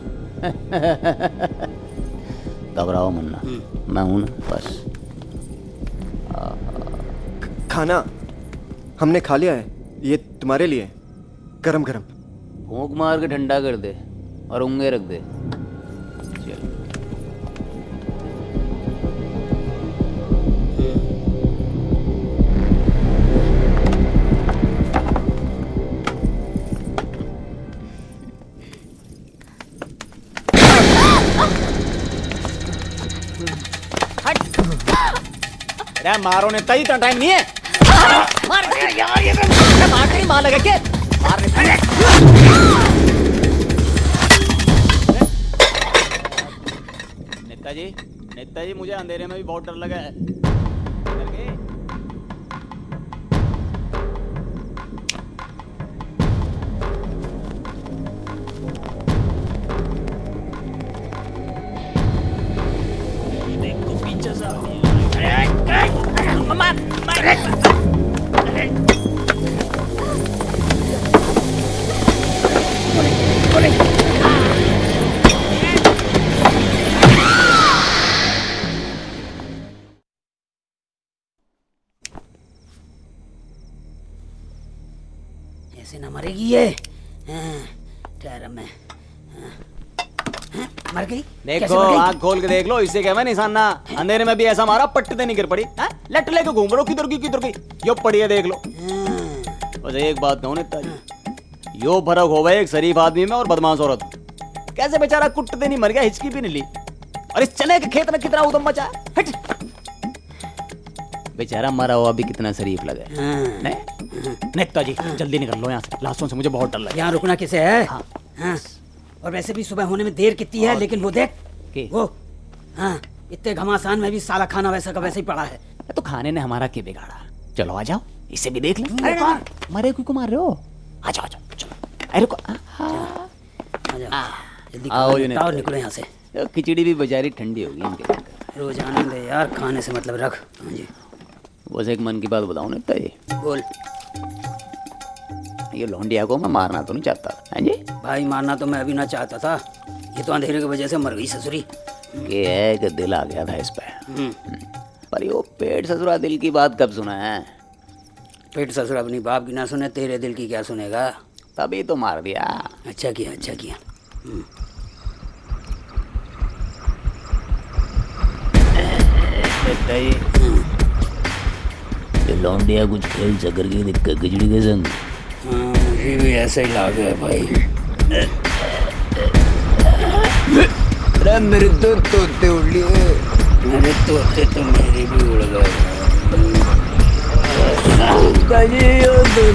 घबराओ मन्ना, मैं हूं ना, बस। खाना हमने खा लिया है, ये तुम्हारे लिए गरम गरम। फूंक मार के ठंडा कर दे और उंगे रख दे। चल। अरे मारो ने तई, इतना टाइम नहीं है। मार यार, ये मार नहीं, मार लगा क्या? नेताजी मुझे अंधेरे में भी बहुत डर लगा है। देखो पीछे से मार ऐसे ना मरेगी ये। ठहरा मैं। मर गई? देखो, आँख खोल के देख लो, इससे क्या मैं निशाना। अंधेरे में भी ऐसा मारा, पट्टे से नहीं गिर पड़ी। लट लेके घूम रहे हो, किधर की यो पड़ी है, देख लो। बस एक बात कहूँ नेताजी, यो फर्क हो एक शरीफ आदमी में और बदमाश औरत। कैसे बेचारा कुटते नहीं मर गया, हिचकी भी नहीं ली। और इस चने के खेत में कितना उदम मचा है। बेचारा मरा हुआ भी कितना शरीफ लगे। नेताजी जल्दी निकल लो यहाँ से, लाशों से मुझे बहुत डर लगा। यहाँ रुकना किसे है? हाँ। और वैसे भी सुबह होने में देर कितनी है, लेकिन वो देख वो, हाँ, इतने घमासान में भी साला खाना वैसा का वैसे ही पड़ा है। तो खाने ने हमारा क्या बिगाड़ा? चलो आ जाओ, इसे भी देख ले। अरे मरे को मार रहे हो? आ जाओ चलो। अरे रुको, जल्दी आओ निकलो यहाँ से। खिचड़ी भी बेचारी ठंडी होगी इनके। रोज आनंद है यार, खाने से मतलब रख। हाँ जी। बस एक मन की बात बताऊं नेताजी। बोल। ये लौंडिया को मैं मारना तो नहीं चाहता, हैं जी? भाई मारना तो मैं अभी ना चाहता था, ये तो अंधेरे की वजह से मर गई ससुरी। ये है कि दिल आ गया था इस पे। पर ये पेट ससुरा दिल की बात कब सुना है? पेट ससुरा अपनी बाप की ना सुने, तेरे दिल की क्या सुनेगा? तभी तो मार दिया। अच्छा किया, अच्छा किया। ये लौंडिया कुछ खेल चक्कर की दिक्कत खिचड़ी के संग। मुझे भी ऐसा ही लगा है भाई। अरे मेरे तो तोते उड़ लिए। मेरे तोते तो मेरे भी उड़ गए।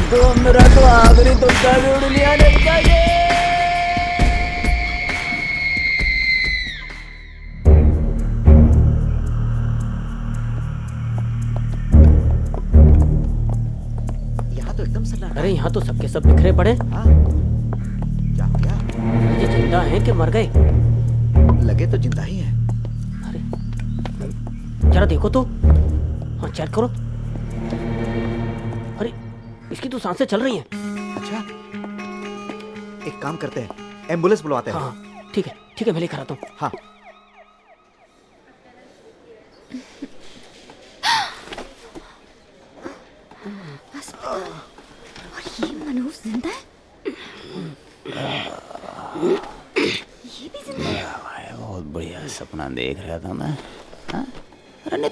तो मेरा तो आखिरी तोता भी उड़ लिया नेताजी। अरे यहाँ तो सबके सब बिखरे पड़े। क्या क्या? ये जिंदा हैं कि मर गए? लगे तो जिंदा ही हैं। अरे जरा देखो तो, हाँ चेक करो। अरे इसकी तो सांसें चल रही हैं। अच्छा, एक काम करते हैं, एम्बुलेंस बुलवाते हैं। हाँ ठीक है मैं लेकर आता हूँ। हाँ। ये मनोज जिंदा है? ये भी जिंदा है? बहुत बढ़िया सपना देख रहा था मैं। हाँ? अरे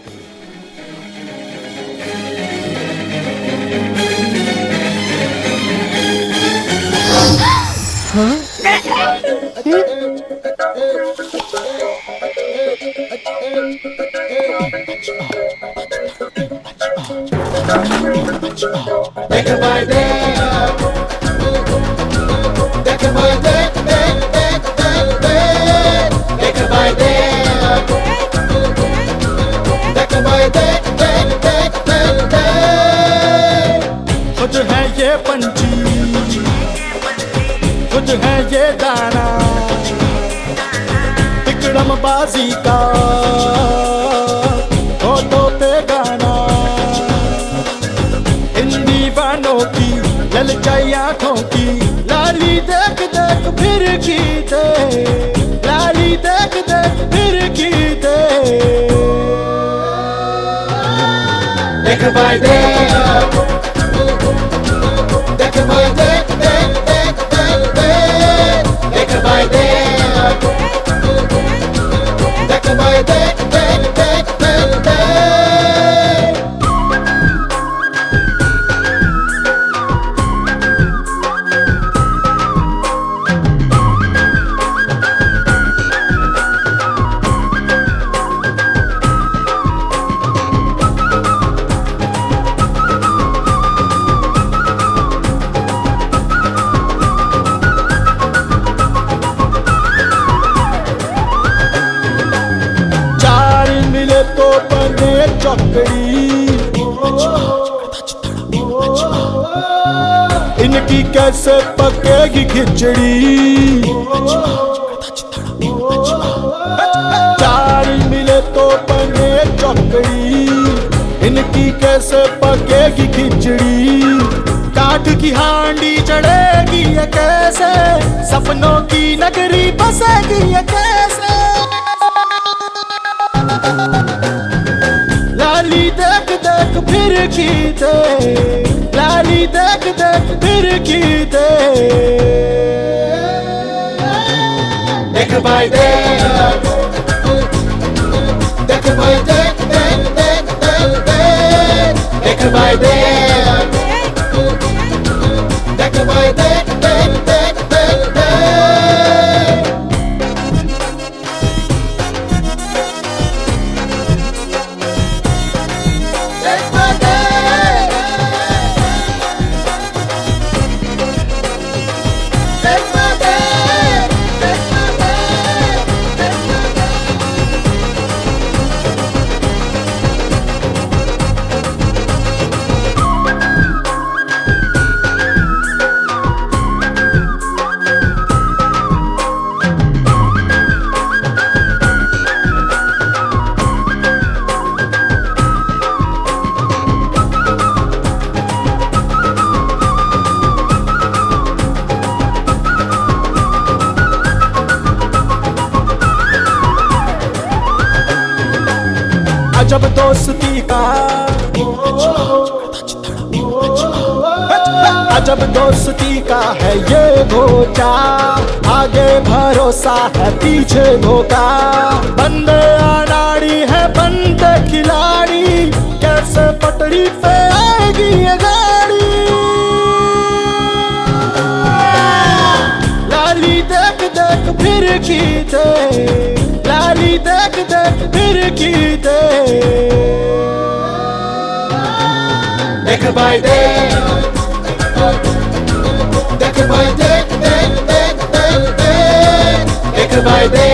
Deck है ये दाना तिकड़म बाजी का होठों पे गाना इन दीवानों की ललचाई आंखों की लाली देख देख फिर की दे लाली देख देख फिर की दे देख भाई देख देख भाई देख देख देख देख देख देख भाई देख देख भाई देख देख देख देख देख तो बने चौकड़ी इनकी कैसे पकेगी खिचड़ी चार मिले तो बने चौकड़ी इनकी कैसे पकेगी खिचड़ी काठ की हांडी चढ़ेगी ये कैसे सपनों की नगरी बसेगी ये कैसे लाली देख देख फिर की दे लाली देख देख फिर की दे देख भाई देख देख भाई देख देख देख देख देख देख भाई देख देख भाई देख देख देख देख देख जब दोस्ती का अजब दोस्ती का है ये धोखा आगे भरोसा है पीछे धोखा बंदे अनाड़ी है बंदे खिलाड़ी कैसे पटरी पे आएगी ये गाड़ी लाली देख देख फिर की दे लाली देख देख फिर की दे देख भाई देख देख भाई देख देख देख देख देख देख भाई देख